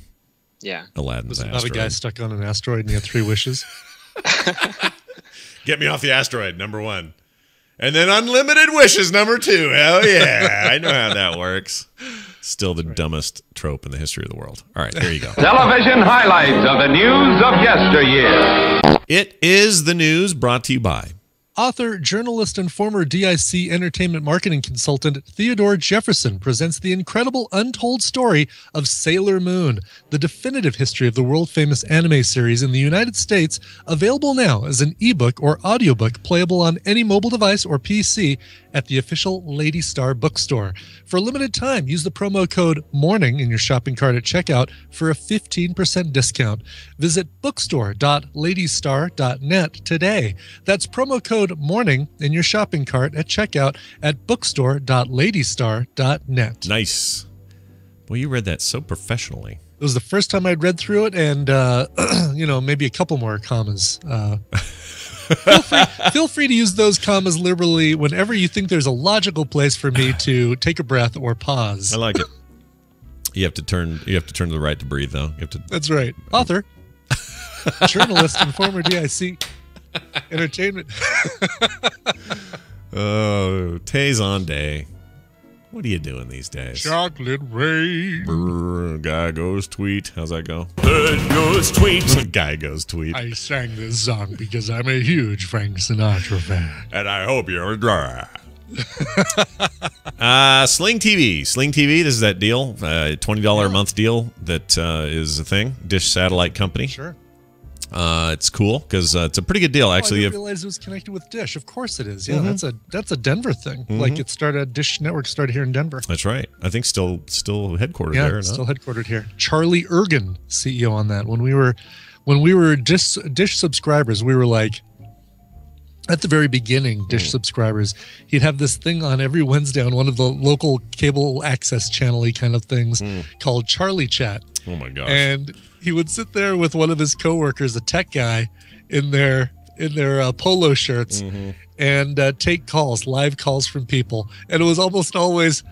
Yeah. Aladdin's Asteroid. Was it not a guy stuck on an asteroid and he had 3 wishes? Get me off the asteroid, number 1. And then unlimited wishes, number 2. Hell yeah. I know how that works. Still the dumbest trope in the history of the world. All right, there you go. Television highlights of the news of yesteryear. It is the news brought to you by author, journalist, and former DIC entertainment marketing consultant Theodore Jefferson presents the incredible untold story of Sailor Moon, the definitive history of the world-famous anime series in the United States, available now as an ebook or audiobook playable on any mobile device or PC at the official Lady Star bookstore. For a limited time, use the promo code MORNING in your shopping cart at checkout for a 15% discount. Visit bookstore.ladystar.net today. That's promo code MORNING in your shopping cart at checkout at bookstore.ladystar.net. Nice. Well, you read that so professionally. It was the first time I'd read through it, and maybe a couple more commas. Feel free to use those commas liberally whenever you think there's a logical place for me to take a breath or pause. I like it. You have to turn to the right to breathe, though. You have to. That's right. Author, journalist, and former DIC entertainment. Oh, Tay's on day. What are you doing these days? Chocolate rain. Brr, guy goes tweet. How's that go? Bird goes tweet. Guy goes tweet. I sang this song because I'm a huge Frank Sinatra fan. And I hope you're dry. Sling TV. Sling TV, this is that deal. $20 a month deal that is a thing. Dish satellite company. Sure. It's cool because it's a pretty good deal, actually. I didn't realize it was connected with Dish. Of course it is. Yeah, that's a Denver thing. Like it started. Dish Network started here in Denver. That's right. I think still headquartered there. Yeah, still headquartered here. Charlie Ergen, CEO on that. When we were Dish subscribers, we were like, at the very beginning, Dish subscribers, he'd have this thing on every Wednesday on one of the local cable access channel-y kind of things called Charlie Chat. Oh my gosh. And he would sit there with one of his coworkers, a tech guy, in their polo shirts, and take calls, live calls from people. And it was almost always,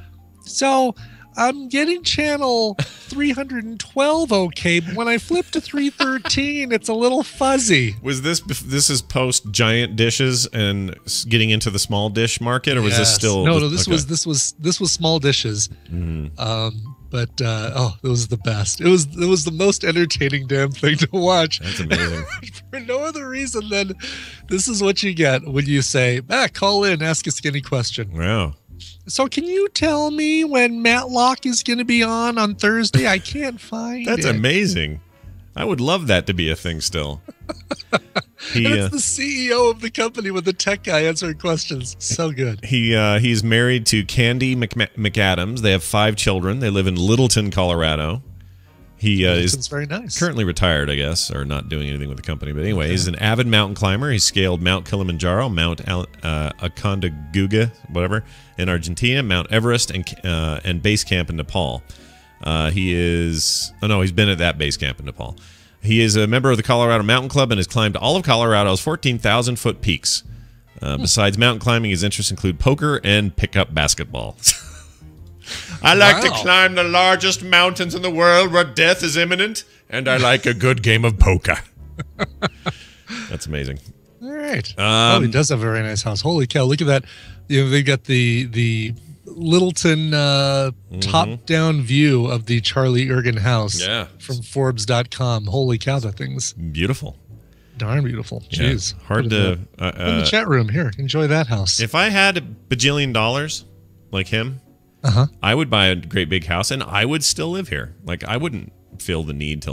so I'm getting channel 312 okay, but when I flip to 313, it's a little fuzzy. Was this is post giant dishes and getting into the small dish market, or was this still? No, this was small dishes. But it was the best. It was the most entertaining damn thing to watch. That's amazing. For no other reason than this is what you get when you say, call in, ask us any question. Wow. So can you tell me when Matlock is going to be on Thursday? I can't find That's it. amazing. I would love that to be a thing still. And it's the CEO of the company with the tech guy answering questions. So good. He's married to Candy McAdams. They have 5 children. They live in Littleton, Colorado. He is very nice. Currently retired, I guess, or not doing anything with the company. But anyway, he's an avid mountain climber. He scaled Mount Kilimanjaro, Mount Aconcagua, whatever, in Argentina, Mount Everest, and base camp in Nepal. He's been at that base camp in Nepal. He is a member of the Colorado Mountain Club and has climbed all of Colorado's 14,000-foot peaks. Besides mountain climbing, his interests include poker and pickup basketball. I like to climb the largest mountains in the world where death is imminent, and I like a good game of poker. That's amazing. All right. He does have a very nice house. Holy cow! Look at that. They've got the Littleton top-down view of the Charlie Ergen house from Forbes.com. Holy cow, that thing's beautiful. Darn beautiful. Jeez. Yeah, hard to... Put in the chat room here. Enjoy that house. If I had $1 bajillion like him, I would buy a great big house, and I would still live here. Like, I wouldn't feel the need to,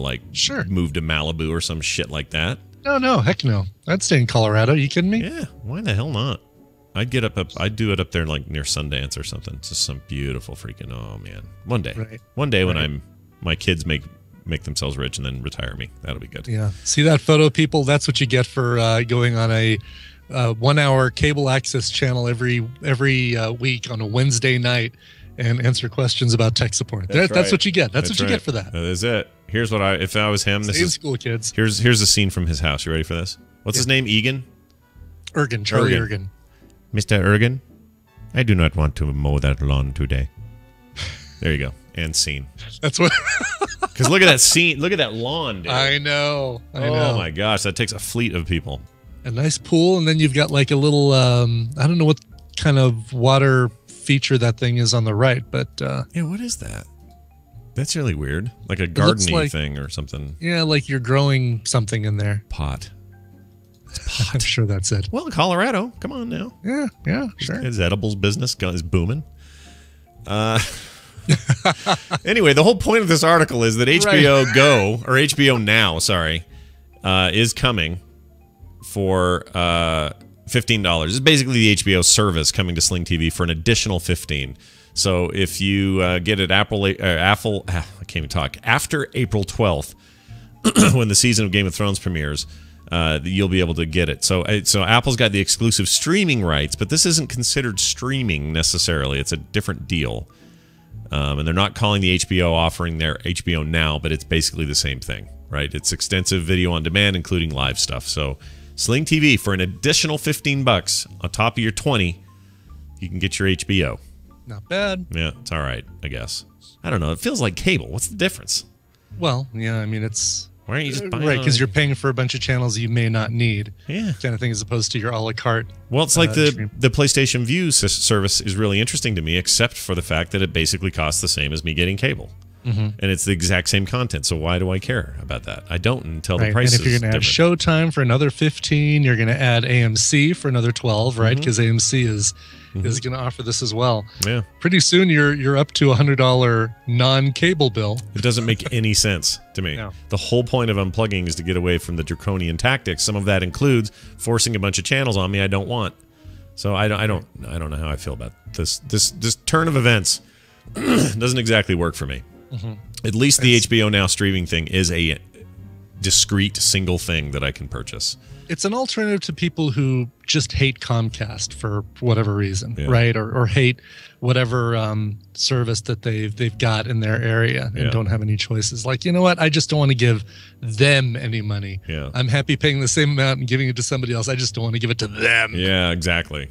move to Malibu or some shit like that. No, heck no. I'd stay in Colorado. You kidding me? Yeah, why the hell not? I'd do it up there near Sundance or something. It's just some beautiful freaking, oh man. One day when my kids make themselves rich and then retire me. That'll be good. Yeah. See that photo, people? That's what you get for going on a 1-hour cable access channel every week on a Wednesday night and answer questions about tech support. That's what you get. That's what you get for that. That is it. Here's what if I was him, this is school kids. Here's a scene from his house. You ready for this? What's his name? Egan? Ergen, Charlie Ergen. Mr. Ergen, I do not want to mow that lawn today. There you go. And scene. That's what. Because look at that scene. Look at that lawn, dude. I know. Oh my gosh, that takes a fleet of people. A nice pool, and then you've got like a little, I don't know what kind of water feature that thing is on the right. But yeah, what is that? That's really weird. Like a gardening thing or something. Yeah, like you're growing something in there. Pot. I'm sure that's it. Well, Colorado, come on now. Yeah, sure. His edibles business is booming. Anyway, the whole point of this article is that HBO Go, or HBO Now, is coming for $15. It's basically the HBO service coming to Sling TV for an additional $15. So if you get it after April 12th, when the season of Game of Thrones premieres, you'll be able to get it. So Apple's got the exclusive streaming rights, but this isn't considered streaming necessarily. It's a different deal. And they're not calling the HBO offering their HBO Now, but it's basically the same thing, right? It's extensive video on demand, including live stuff. So Sling TV for an additional $15 on top of your $20, you can get your HBO. Not bad. Yeah, it's all right, I guess. I don't know. It feels like cable. What's the difference? Well, yeah, I mean, it's... Why aren't you just buying because you're paying for a bunch of channels you may not need. Yeah. Kind of thing, as opposed to your a la carte. Well, it's like the PlayStation Vue service is really interesting to me, except for the fact that it basically costs the same as me getting cable. And it's the exact same content. So why do I care about that? I don't until the price is different. And if you're going to add Showtime for another $15, you're going to add AMC for another $12, right? Because AMC is going to offer this as well. Yeah. Pretty soon you're up to $100 non-cable bill. It doesn't make any sense to me. No. The whole point of unplugging is to get away from the draconian tactics. Some of that includes forcing a bunch of channels on me I don't want. So I don't know how I feel about this turn of events. Doesn't exactly work for me. At least the HBO Now streaming thing is a discrete single thing that I can purchase. It's an alternative to people who just hate Comcast for whatever reason, right? Or hate whatever service that they've got in their area and don't have any choices. Like, you know what? I just don't want to give them any money. Yeah. I'm happy paying the same amount and giving it to somebody else. I just don't want to give it to them. Yeah, exactly.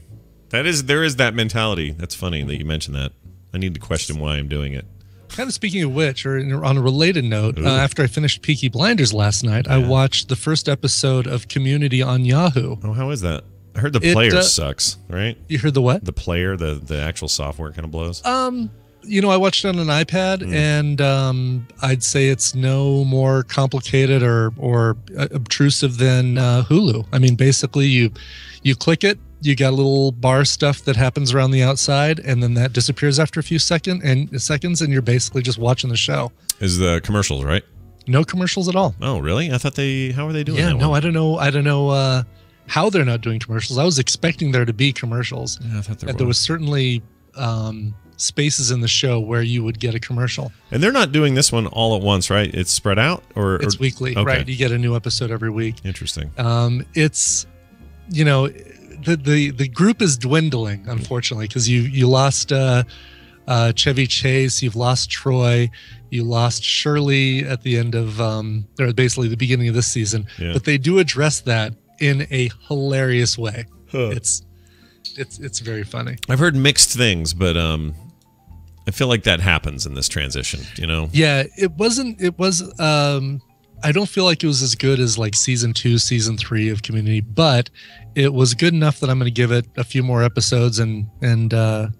There is that mentality. That's funny that you mentioned that. I need to question why I'm doing it. Kind of speaking of which, or on a related note, after I finished Peaky Blinders last night, I watched the first episode of Community on Yahoo. Oh, how is that? I heard the player sucks, right? You heard the what? The player, the actual software kind of blows. You know, I watched it on an iPad, and I'd say it's no more complicated or obtrusive than Hulu. I mean, basically, you click it, you got a little bar stuff that happens around the outside, and then that disappears after a few seconds, and you're basically just watching the show. Is the commercials, right? No commercials at all. Oh, really? I thought how are they doing that? Yeah, no, one? I don't know how they're not doing commercials. I was expecting there to be commercials. Yeah, I thought there was certainly spaces in the show where you would get a commercial. And they're not doing this one all at once, right? It's spread out, or it's weekly, okay. Right? You get a new episode every week. Interesting. It's, you know, the group is dwindling, unfortunately, because you lost Chevy Chase, you've lost Troy, you lost Shirley at the end of or basically the beginning of this season. Yeah. But they do address that in a hilarious way. It's very funny. I've heard mixed things, but I feel like that happens in this transition, you know? Yeah, it was I don't feel like it was as good as like season 2, season 3 of Community, but it was good enough that I'm going to give it a few more episodes, and I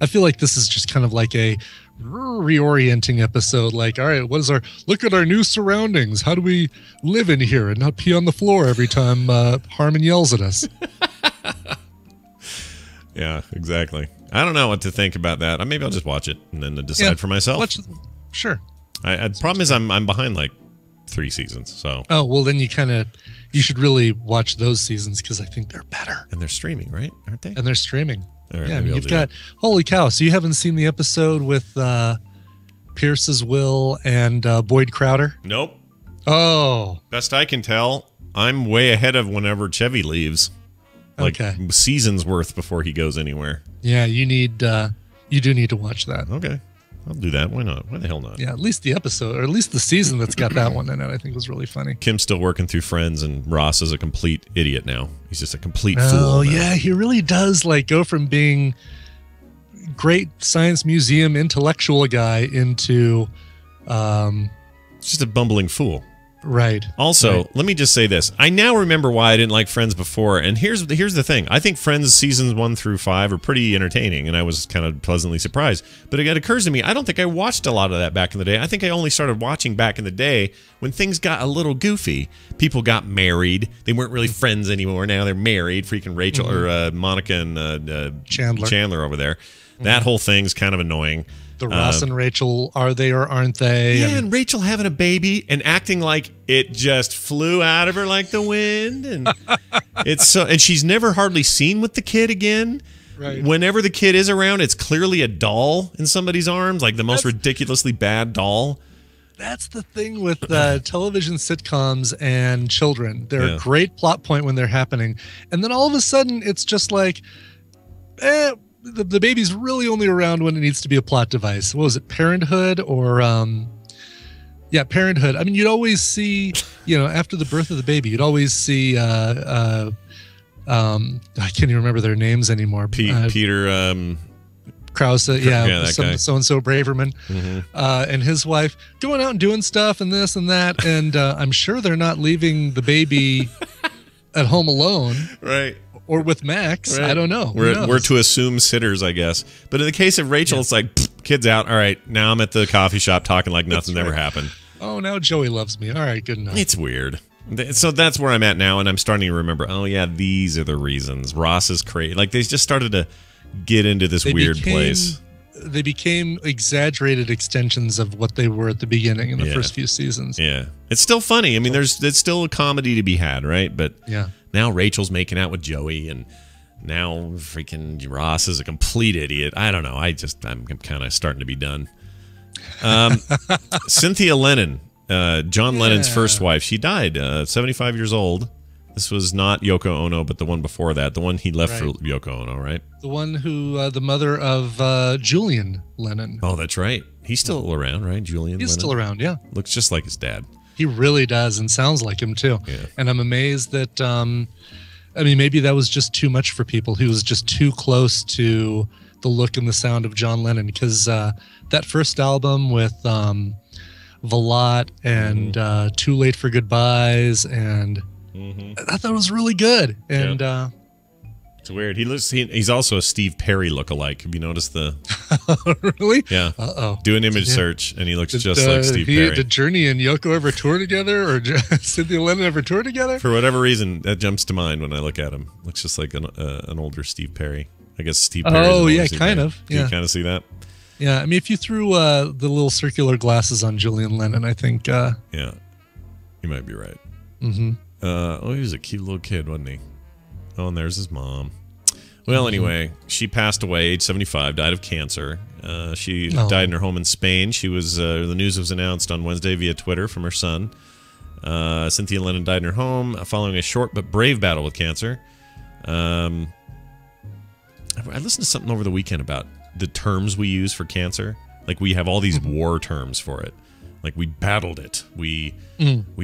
feel like this is just kind of like a reorienting episode. Like, all right, look at our new surroundings. How do we live in here and not pee on the floor every time Harmon yells at us? Yeah, exactly. I don't know what to think about that. Maybe I'll just watch it and then decide for myself. Sure. The problem is I'm behind like 3 seasons. So. Oh, well, then you should really watch those seasons because I think they're better. And they're streaming, right? Aren't they? And they're streaming. Right, yeah, I mean, you've got holy cow. So you haven't seen the episode with Pierce's Will and Boyd Crowder? Nope. Oh. Best I can tell, I'm way ahead of whenever Chevy leaves. Like seasons worth before he goes anywhere. Yeah, you do need to watch that. Okay. I'll do that. Why not? Why the hell not? Yeah, at least the episode, or at least the season that's got that one in it, I think was really funny. Kim's still working through Friends, and Ross is a complete idiot now. He's just a complete fool. Oh, yeah, he really does like go from being great science museum intellectual guy into just a bumbling fool. Right. Also, let me just say this. I now remember why I didn't like Friends before, and here's the thing. I think Friends seasons 1 through 5 are pretty entertaining, and I was kind of pleasantly surprised. But it occurs to me, I don't think I watched a lot of that back in the day. I think I only started watching back in the day when things got a little goofy. People got married. They weren't really friends anymore. Now they're married. Freaking Rachel or Monica and Chandler over there. That whole thing's kind of annoying. The Ross and Rachel, are they or aren't they? Yeah, and Rachel having a baby and acting like it just flew out of her like the wind, and and she's never hardly seen with the kid again. Right. Whenever the kid is around, it's clearly a doll in somebody's arms, like the most ridiculously bad doll. That's the thing with television sitcoms and children. They're a great plot point when they're happening, and then all of a sudden it's just like, the baby's really only around when it needs to be a plot device. What was it, Parenthood or Parenthood? I mean, you'd always see, after the birth of the baby, you'd always see I can't even remember their names anymore. Peter Krause, so and so Braverman, Mm-hmm. and his wife going out and doing stuff and this and that, and I'm sure they're not leaving the baby at home alone, right? Or with Max. Right. I don't know. We're to assume sitters, I guess. But in the case of Rachel, it's like, kid's out. All right, now I'm at the coffee shop talking like nothing ever happened. Oh, now Joey loves me. All right, good enough. It's weird. So that's where I'm at now, and I'm starting to remember, oh, yeah, these are the reasons. Ross is crazy. Like, they just started to get into this weird place. They became exaggerated extensions of what they were at the beginning in the first few seasons. Yeah. It's still funny. I mean, it's still a comedy to be had, right? But yeah. Now Rachel's making out with Joey, and now freaking Ross is a complete idiot. I don't know. I'm kind of starting to be done. Cynthia Lennon, John Lennon's first wife, she died, 75 years old. This was not Yoko Ono, but the one before that, the one he left for Yoko Ono, right? The one who, the mother of Julian Lennon. Oh, that's right. He's still around, right? Julian Lennon? He's still around, yeah. Looks just like his dad. He really does, and sounds like him too. Yeah. And I'm amazed that, maybe that was just too much for people. He was just too close to the look and the sound of John Lennon, because that first album with Velat and Too Late for Goodbyes, and I thought it was really good. And it's weird. He's also a Steve Perry lookalike. Have you noticed the? Really? Yeah. Do an image search, and he looks just like Steve Perry. Did Journey and Yoko ever tour together, or Cynthia Lennon ever tour together? For whatever reason, that jumps to mind when I look at him. Looks just like an older Steve Perry. I guess Steve Perry. Oh yeah, kind of. Do you kind of see that? Yeah, I mean, if you threw the little circular glasses on Julian Lennon, I think. Yeah, you might be right. Mm-hmm. He was a cute little kid, wasn't he? Oh, and there's his mom. Well, anyway, she passed away, age 75, died of cancer. She died in her home in Spain. She was the news was announced on Wednesday via Twitter from her son. Cynthia Lennon died in her home following a short but brave battle with cancer. I listened to something over the weekend about the terms we use for cancer. Like, we have all these war terms for it. Like, we battled it. We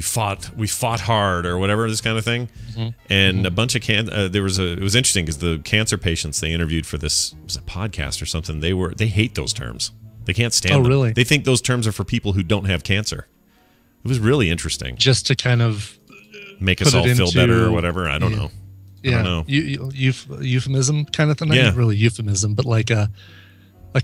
fought hard, or whatever, this kind of thing. And a bunch of it was interesting because the cancer patients they interviewed for this, was a podcast or something, they hate those terms. They can't stand them. Really? They think those terms are for people who don't have cancer. It was really interesting. Just to kind of make us all feel better or whatever. I don't know. Yeah. I don't know. Euphemism kind of thing. Yeah. Not really euphemism, but like a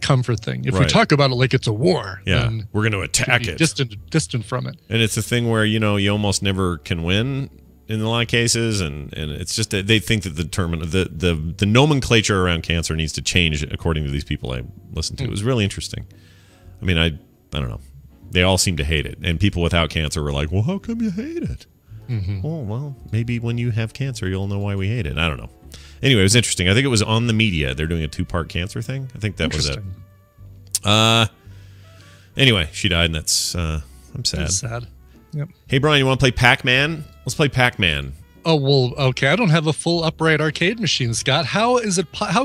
comfort thing. If we talk about it like it's a war, then we're going to attack it. Distant from it. And it's a thing where, you almost never can win in a lot of cases, and it's just that they think that the nomenclature around cancer needs to change according to these people I listened to. It was really interesting. I mean, I don't know. They all seem to hate it, and people without cancer were like, "Well, how come you hate it?" Oh, well, maybe when you have cancer, you'll know why we hate it. I don't know. Anyway, it was interesting. I think it was on the media. They're doing a 2-part cancer thing. I think that was it. Anyway, she died, and that's I'm sad. That's sad. Yep. Hey, Brian, you want to play Pac-Man? Let's play Pac-Man. Oh, well, okay. I don't have a full upright arcade machine, Scott. How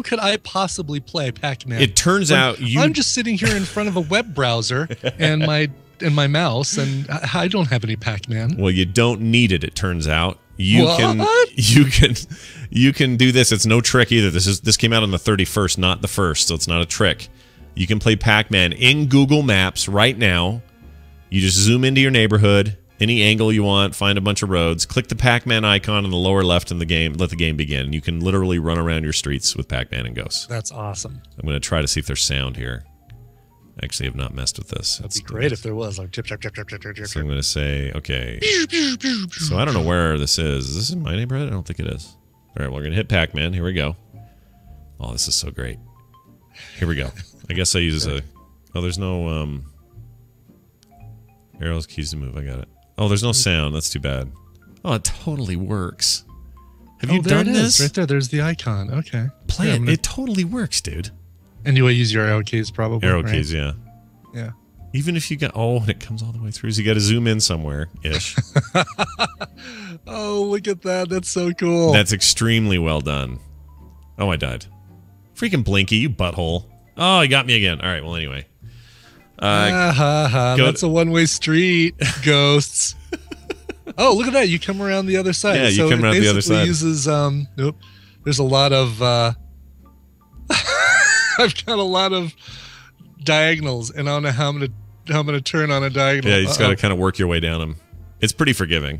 could I possibly play Pac-Man? It turns out I'm just sitting here in front of a web browser and my mouse, and I don't have any Pac-Man. Well, you don't need it. It turns out you can do this. It's no trick either. This came out on the 31st, not the 1st, so it's not a trick. You can play Pac-Man in Google Maps right now. You just zoom into your neighborhood, any angle you want, find a bunch of roads, click the Pac-Man icon in the lower left in the game, let the game begin. And you can literally run around your streets with Pac-Man and ghosts. That's awesome. I'm going to try to see if there's sound here. I actually have not messed with this. That'd be great if there was. Like, chip, chip, chip, chip, chip, chip. So I'm going to say, okay. So I don't know where this is. Is this in my neighborhood? I don't think it is. All right, we're going to hit Pac-Man. Here we go. Oh, this is so great. Here we go. I guess I use a... Oh, there's no... arrows, keys to move. I got it. Oh, there's no sound. That's too bad. Oh, it totally works. Have you done this? Right there. There's the icon. Okay. Play it. It totally works, dude. And you will use your arrow keys probably. Arrow keys, yeah. Yeah. Even if you got... Oh, and it comes all the way through. So you got to zoom in somewhere-ish. Oh, look at that. That's so cool. That's extremely well done. Oh, I died. Freaking Blinky, you butthole. Oh, he got me again. All right, well, anyway. That's a one-way street, ghosts. Oh, look at that. You come around the other side. Yeah, you come around the other side. Uses, nope. There's a lot of... I've got a lot of diagonals, and I don't know how I'm gonna turn on a diagonal. Yeah, you just got to kind of work your way down them. It's pretty forgiving.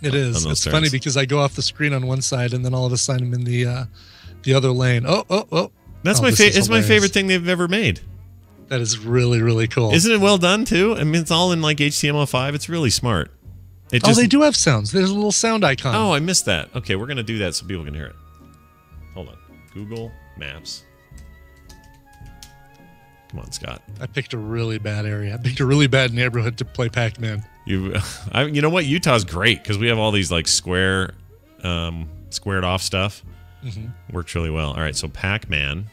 It is. It's funny because I go off the screen on one side, and then all of a sudden I'm in the other lane. Oh! That's it's my favorite thing they've ever made. That is really, really cool. Isn't it well done too? I mean, it's all in like HTML5. It's really smart. They do have sounds. There's a little sound icon. Oh, I missed that. Okay, we're gonna do that so people can hear it. Hold on. Google Maps. Come on, Scott. I picked a really bad area. I picked a really bad neighborhood to play Pac-Man. You know what? Utah's great because we have all these like squared off stuff. Mm-hmm. Works really well. All right, so Pac-Man.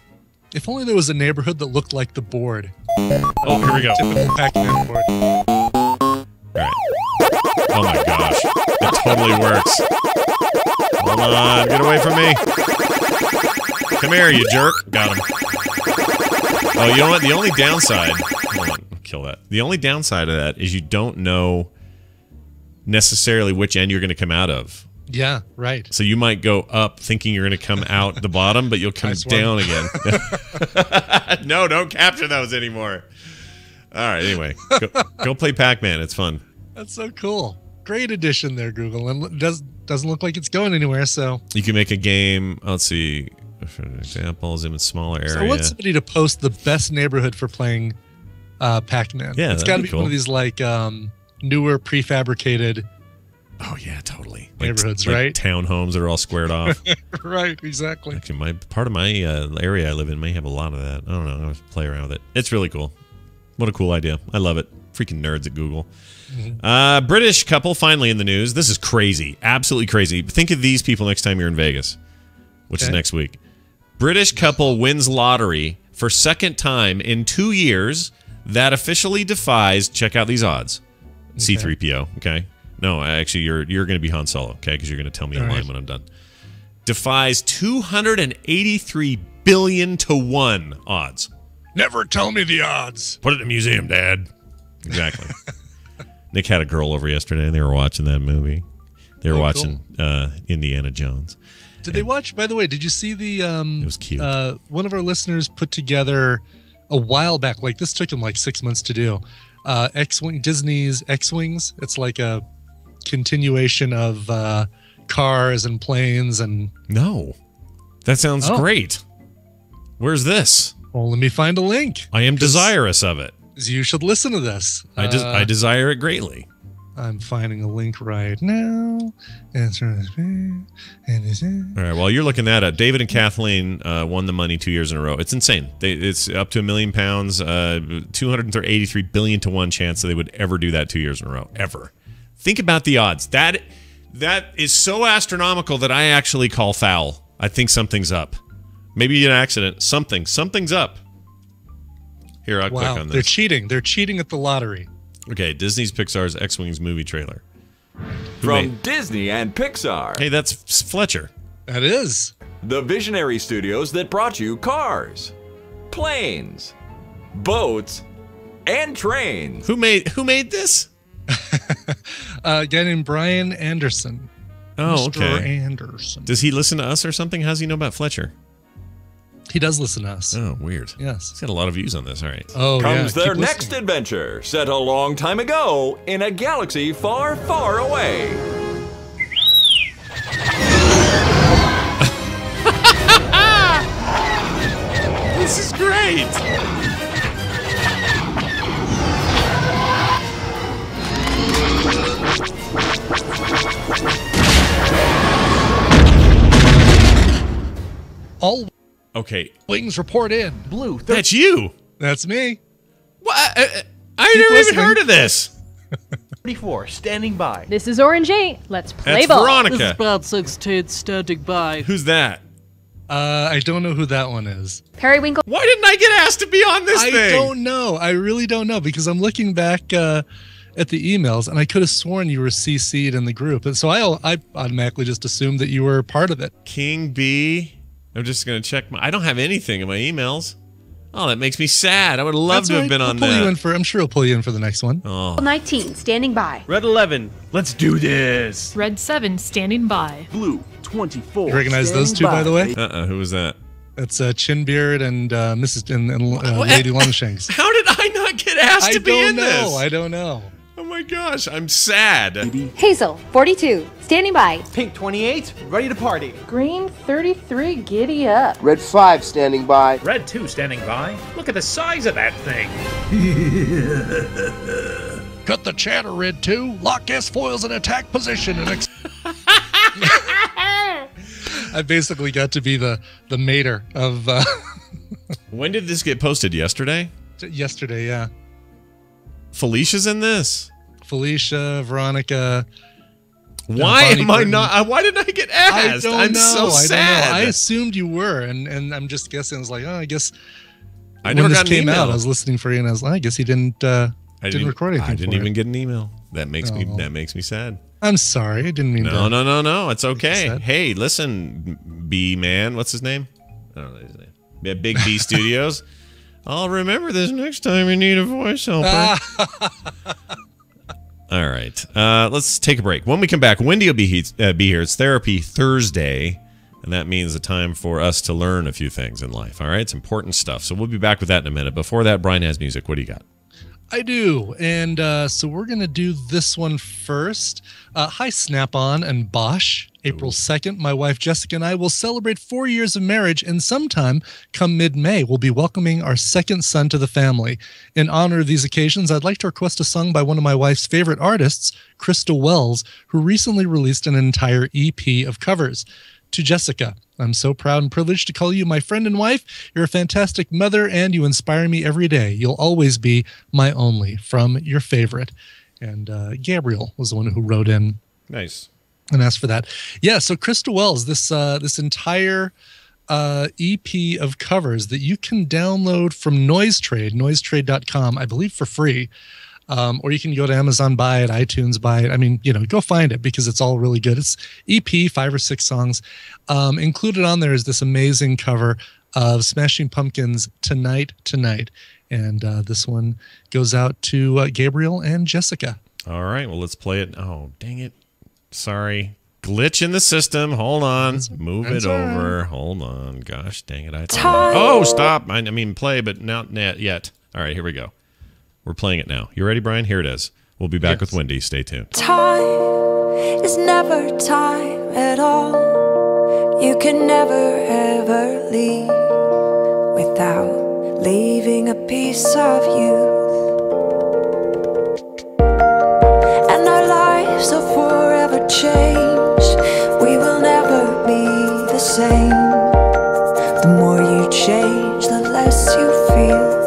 If only there was a neighborhood that looked like the board. Oh, here we go. Typical Pac-Man board. All right. Oh my gosh, it totally works. Hold on, get away from me. Come here, you jerk. Got him. Oh, you know what? The only downside... Hold on, kill that. The only downside of that is you don't know necessarily which end you're going to come out of. Yeah, right. So you might go up thinking you're going to come out the bottom, but you'll come down again. No, don't capture those anymore. All right, anyway. Go play Pac-Man. It's fun. That's so cool. Great addition there, Google. And doesn't look like it's going anywhere, so... You can make a game... Let's see... For examples in a smaller area. So I want somebody to post the best neighborhood for playing Pac-Man. Yeah, it's got to be cool. One of these like newer prefabricated. Oh yeah, totally. Neighborhoods, like right? Townhomes that are all squared off. Right, exactly. Actually, part of my area I live in may have a lot of that. I don't know. I'm gonna play around with it. It's really cool. What a cool idea. I love it. Freaking nerds at Google. Mm-hmm. British couple finally in the news. This is crazy. Absolutely crazy. Think of these people next time you're in Vegas, which is next week. British couple wins lottery for second time in 2 years. That officially defies, check out these odds, C-3PO, okay? No, actually, you're going to be Han Solo, okay? Because you're going to tell me a line when I'm done. Defies 283 billion to 1 odds. Never tell me the odds. Put it in a museum, Dad. Exactly. Nick had a girl over yesterday, and they were watching that movie. They were watching Indiana Jones. Did they watch, by the way, did you see the... it was cute. One of our listeners put together a while back, like this took him like 6 months to do, X-Wing, Disney's X-Wings. It's like a continuation of cars and planes and... No. That sounds great. Where's this? Well, let me find a link. I am desirous of it. You should listen to this. I desire it greatly. I'm finding a link right now. All right, while you're looking that up, David and Kathleen won the money 2 years in a row. It's insane. It's up to £1 million, 283 billion to 1 chance that they would ever do that 2 years in a row. Ever. Think about the odds. That is so astronomical that I actually call foul. I think something's up. Maybe an accident. Something's up. Here, I'll click on this. They're cheating. They're cheating at the lottery. Okay, Disney's Pixar's X-Wings movie trailer. From Disney and Pixar. Hey, that's Fletcher. That is. The visionary studios that brought you cars, planes, boats, and trains. Who made this? A guy named Brian Anderson. Oh, Mr. okay. Anderson. Does he listen to us or something? How does he know about Fletcher? He does listen to us. Oh, weird. Yes. He's got a lot of views on this. All right. Oh, Comes yeah. their next adventure, set a long time ago in a galaxy far, far away. This is great. All Okay. wings report in. Blue. That's you. That's me. What? I never even heard of this. 34, standing by. This is Orange 8. Let's play That's ball. Veronica. This is Bad 16 standing by. Who's that? I don't know who that one is. Periwinkle. Why didn't I get asked to be on this I thing? don't know. I really don't know because I'm looking back at the emails and I could have sworn you were CC'd in the group. And so I automatically just assumed that you were part of it. King B. I'm just going to check I don't have anything in my emails. Oh, that makes me sad. I would love to have been on that. I'm sure he'll pull you in for the next one. Oh. 19. Standing by. Red 11, let's do this. Red 7 standing by. Blue 24. You recognize those two, by the way? Who was that? That's Chinbeard and Mrs. and Lady Longshanks. How did I not get asked to be in this? I don't know. Oh my gosh, I'm sad. Hazel, 42, standing by. Pink 28, ready to party. Green 33, giddy up. Red 5, standing by. Red 2, standing by. Look at the size of that thing. Cut the chatter, Red 2. Lock S-foils in attack position. And I basically got to be the mater of... When did this get posted? Yesterday? Yesterday, yeah. Felicia's in this. Felicia, Veronica. Why am I not? Why didn't I get asked? I'm so sad. I assumed you were, and I'm just guessing. I was like, oh, I guess. I never when got this an came email. out, I was listening for you, and I was like, I guess he didn't record anything. I didn't for even it. get an email. That makes me sad. I'm sorry. I didn't mean to. No. It's okay. Hey, listen, B man. What's his name? I don't know his name. Yeah, Big B Studios. I'll remember this next time you need a voice helper. All right. Let's take a break. When we come back, Wendy will be here. It's Therapy Thursday, and that means a time for us to learn a few things in life. All right? It's important stuff. So we'll be back with that in a minute. Before that, Brian has music. What do you got? I do. And so we're going to do this one first. Hi, Snap-on and Bosch. April 2nd, my wife Jessica and I will celebrate 4 years of marriage, and sometime come mid-May, we'll be welcoming our second son to the family. In honor of these occasions, I'd like to request a song by one of my wife's favorite artists, Crystal Wells, who recently released an entire EP of covers. To Jessica, I'm so proud and privileged to call you my friend and wife. You're a fantastic mother, and you inspire me every day. You'll always be my only, from your favorite. And Gabriel was the one who wrote in. Nice. And asked for that. Yeah, so Crystal Wells, this entire EP of covers that you can download from noisetrade.com, I believe for free. Or you can go to Amazon, buy it, iTunes, buy it. I mean, go find it because it's all really good. It's EP, 5 or 6 songs. Included on there is this amazing cover of Smashing Pumpkins' Tonight, Tonight. And this one goes out to Gabriel and Jessica. All right, well, let's play it. Oh, dang it. Sorry. Glitch in the system. Hold on. Move it over. Right. Hold on. Gosh, dang it. Oh, stop. I mean, play, but not yet. All right, here we go. We're playing it now. You ready, Brian? Here it is. We'll be back with Wendy. Stay tuned. Time is never time at all. You can never, ever leave without leaving a piece of you. And our lives are forever changed. We will never be the same. The more you change, the less you feel.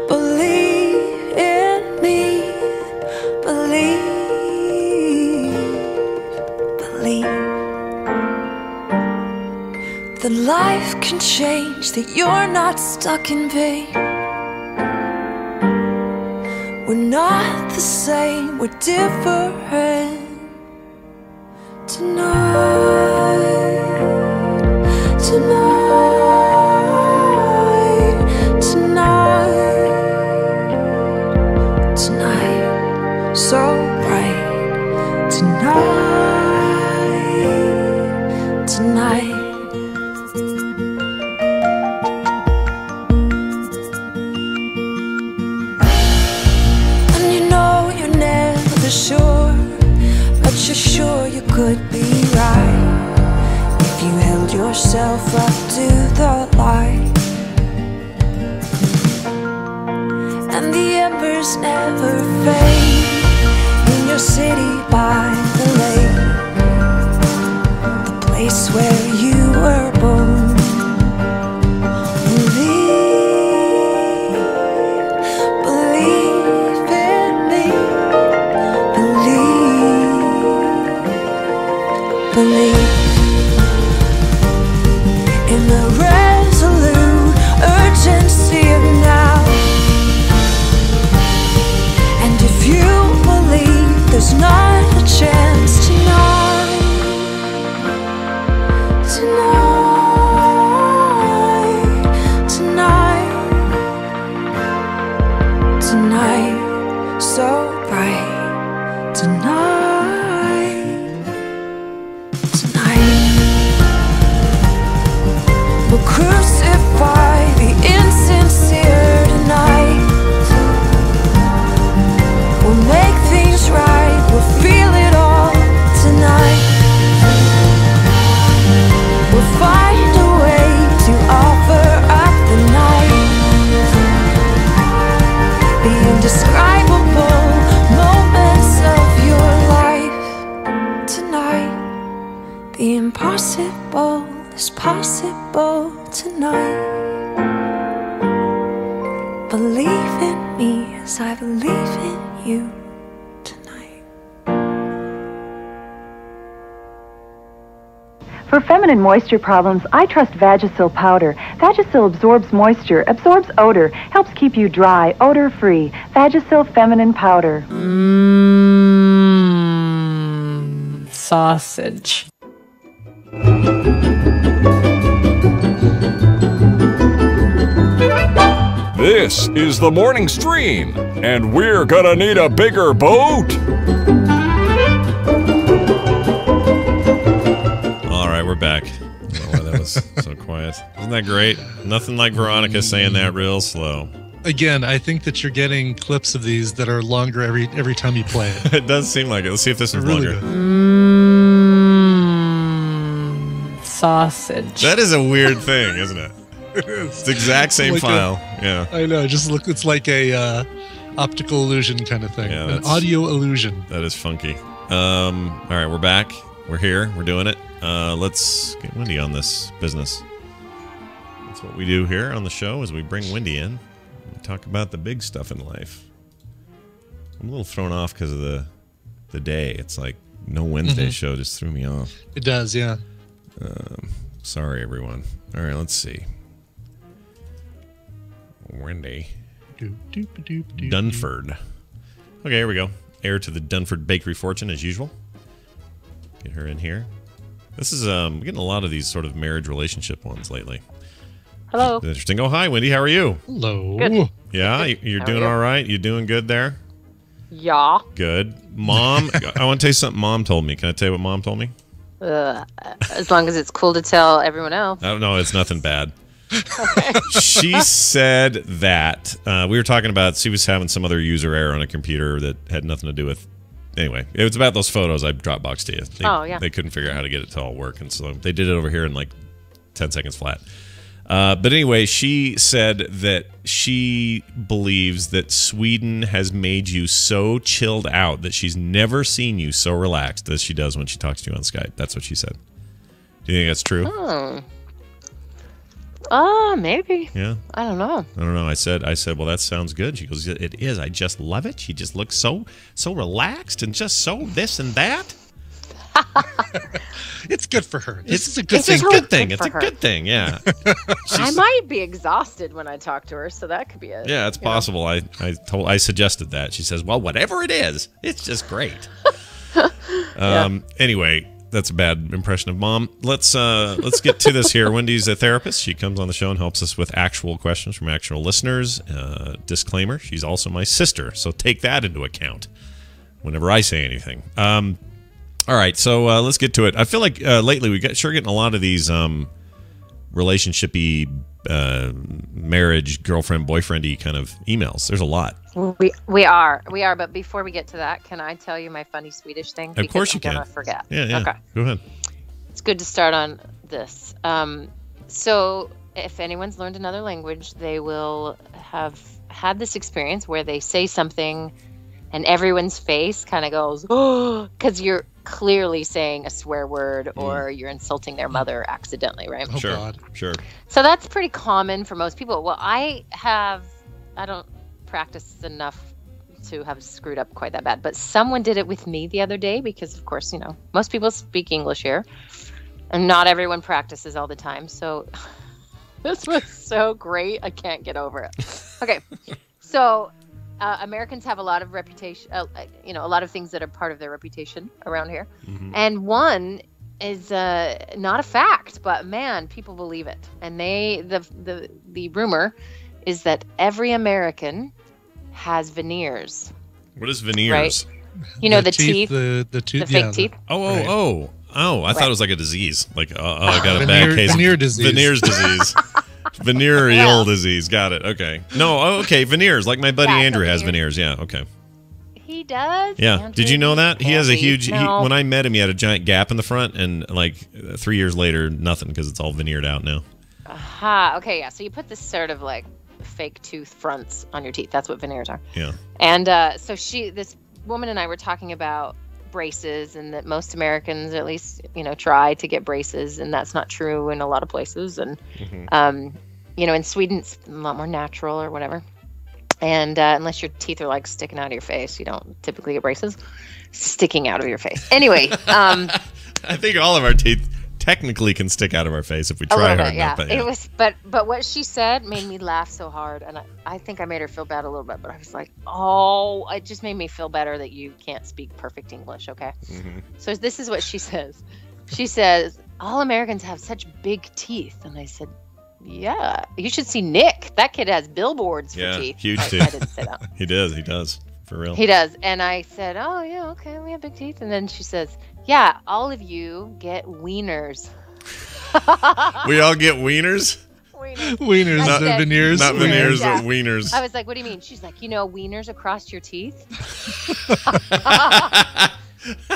Believe in me. Believe. That life can change, that you're not stuck in vain. We're not the same, we're different. Tonight, so bright. Tonight. tonight. And you know you're never sure, but you're sure you could be right if you held yourself up to the light. And the embers never fade in your city by the lake, the place where you were born. Believe in me, believe in the resolute urgency of now. And if you believe there's not a chance tonight, tonight, so bright, tonight, we'll crucify the insincere tonight. We'll make things right, we'll feel it all tonight. We'll find a way to offer up the night, the indescribable moments of your life tonight. The impossible is possible tonight. Believe in me as I believe in you tonight. For feminine moisture problems, I trust Vagisil powder. Vagisil absorbs moisture, absorbs odor, helps keep you dry, odor-free. Vagisil feminine powder. Sausage. This is the morning stream, and we're gonna need a bigger boat. All right, we're back. I don't know why that was so quiet. Isn't that great? Nothing like Veronica saying that real slow. Again, I think that you're getting clips of these that are longer every time you play it. It does seem like it. Let's see if this is really longer. Sausage. That is a weird thing, isn't it? It is. It's the exact same Like file. Yeah. I know. Just look. It's like a optical illusion kind of thing. Yeah, an audio illusion. That is funky. All right, we're back. We're here. We're doing it. Let's get Wendy on this business. That's what we do here on the show is we bring Wendy in. We talk about the big stuff in life. I'm a little thrown off because of the day. It's like no Wednesday show just threw me off. It does, yeah. Sorry, everyone. All right, let's see. Wendy. Dunford. Okay, here we go. Heir to the Dunford Bakery fortune, as usual. Get her in here. This is we're getting a lot of these sort of marriage relationship ones lately. Hello. Interesting. Oh, hi, Wendy. How are you? Hello. Good. Yeah, you're How are doing you? all right? You doing good there? Yeah. Good. Mom, I want to tell you something Mom told me. Can I tell you what Mom told me? As long as it's cool to tell everyone else. I don't know. It's nothing bad. She said that we were talking about she was having some other user error on a computer that had nothing to do with. Anyway, it was about those photos I Dropboxed to you. They couldn't figure out how to get it to all work, and so they did it over here in like 10 seconds flat. But anyway, she said that she believes that Sweden has made you so chilled out that she's never seen you so relaxed as she does when she talks to you on Skype. That's what she said. Do you think that's true? Maybe. Yeah. I don't know. I don't know. I said, well, that sounds good. She goes, it is. I just love it. She just looks so relaxed and just so this and that. It's good for her. It's a good thing. Good thing. It's a good thing. Yeah. I might be exhausted when I talk to her, so that could be it. Yeah, it's possible. I suggested that. She says, well, whatever it is, it's just great. Anyway, that's a bad impression of Mom. Let's get to this here. Wendy's a therapist. She comes on the show and helps us with actual questions from actual listeners. Disclaimer: she's also my sister, so take that into account whenever I say anything. All right, so let's get to it. I feel like lately we got getting a lot of these relationshipy, marriage, girlfriend, boyfriendy kind of emails. There's a lot. We are. But before we get to that, can I tell you my funny Swedish thing? Of course you can. I'm gonna forget. Yeah. Okay. Go ahead. It's good to start on this. So if anyone's learned another language, they will have had this experience where they say something and everyone's face kind of goes, oh, because you're clearly saying a swear word or you're insulting their mother accidentally, right? Oh, sure. So that's pretty common for most people. Well, I don't practice enough to have screwed up quite that bad, but someone did it with me the other day because, of course, most people speak English here and not everyone practices all the time. So this was so great. I can't get over it. Okay. So Americans have a lot of reputation, a lot of things that are part of their reputation around here. Mm-hmm. And one is not a fact, but man, people believe it. And the rumor is that every American has veneers. What is veneers? Right? The teeth, the fake teeth. Oh! I thought it was like a disease. Like, I got a bad case. Veneer disease. Veneers disease. Venereal disease. Got it. Okay. No, okay. Veneers. Like my buddy Andrew has veneers. Yeah, okay. He does? Yeah. Andrew, did you know that? He has a huge... No. when I met him, he had a giant gap in the front, and like 3 years later, nothing, because it's all veneered out now. Aha. Okay, yeah. So you put this sort of like fake tooth fronts on your teeth. That's what veneers are. Yeah. And so this woman and I were talking about braces, and that most Americans at least try to get braces, and that's not true in a lot of places. And in Sweden it's a lot more natural or whatever, and unless your teeth are like sticking out of your face, you don't typically get braces sticking out of your face. Anyway, I think all of our teeth technically can stick out of our face if we try hard enough. Yeah. It was, but what she said made me laugh so hard, and I think I made her feel bad a little bit. But I was like, oh, it just made me feel better that you can't speak perfect English. Okay, So this is what she says. She says all Americans have such big teeth, and I said, yeah, you should see Nick. That kid has billboards for teeth. Huge teeth. I didn't say that. He does. For real. He does. And I said, oh, yeah, okay, we have big teeth. And then she says, yeah, all of you get wieners. We all get wieners? Wieners, not veneers. Not veneers, yeah. but wieners. I was like, what do you mean? She's like, wieners across your teeth?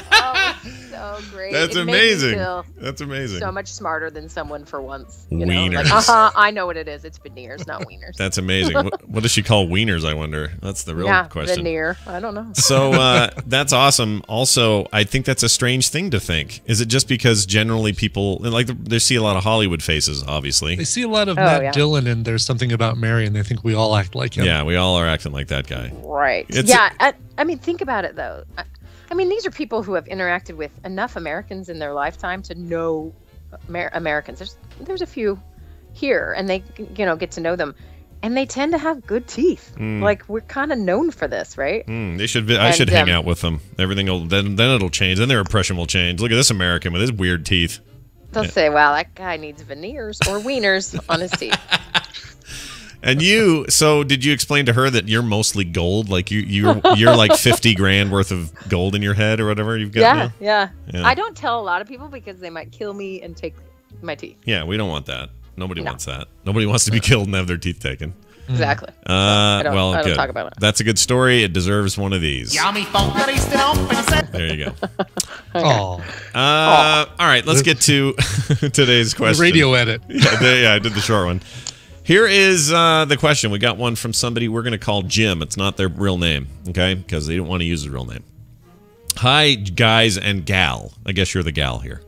Oh, so great. That's amazing. That's amazing. So much smarter than someone for once. Wieners. I know what it is. It's veneers, not wieners. That's amazing. What does she call wieners, I wonder? That's the real question. Veneer. I don't know. So that's awesome. Also, I think that's a strange thing to think. Is it just because generally people, like, they see a lot of Hollywood faces, obviously. They see a lot of Matt Dillon, and There's Something About Mary, and they think we all act like him. Yeah, we all are acting like that guy. Right. I mean, think about it, though. I mean, these are people who have interacted with enough Americans in their lifetime to know Americans. There's a few here, and they get to know them, and they tend to have good teeth. Like, we're kind of known for this, right? They should. I should hang out with them. Everything will then it'll change. Then their impression will change. Look at this American with his weird teeth. They'll say, "Wow, that guy needs veneers or wieners on his teeth." And so did you explain to her that you're mostly gold? Like you're like 50 grand worth of gold in your head or whatever you've got now? Yeah. I don't tell a lot of people because they might kill me and take my teeth. Yeah, we don't want that. Nobody wants that. Nobody wants to be killed and have their teeth taken. Exactly. I don't good. Talk about it. That's a good story. It deserves one of these. There you go. Okay. All right, let's get to today's question. The radio edit. Yeah, I did the short one. Here is the question. We got one from somebody we're going to call Jim. It's not their real name, okay? Because they don't want to use his real name. Hi, guys and gal. I guess you're the gal here.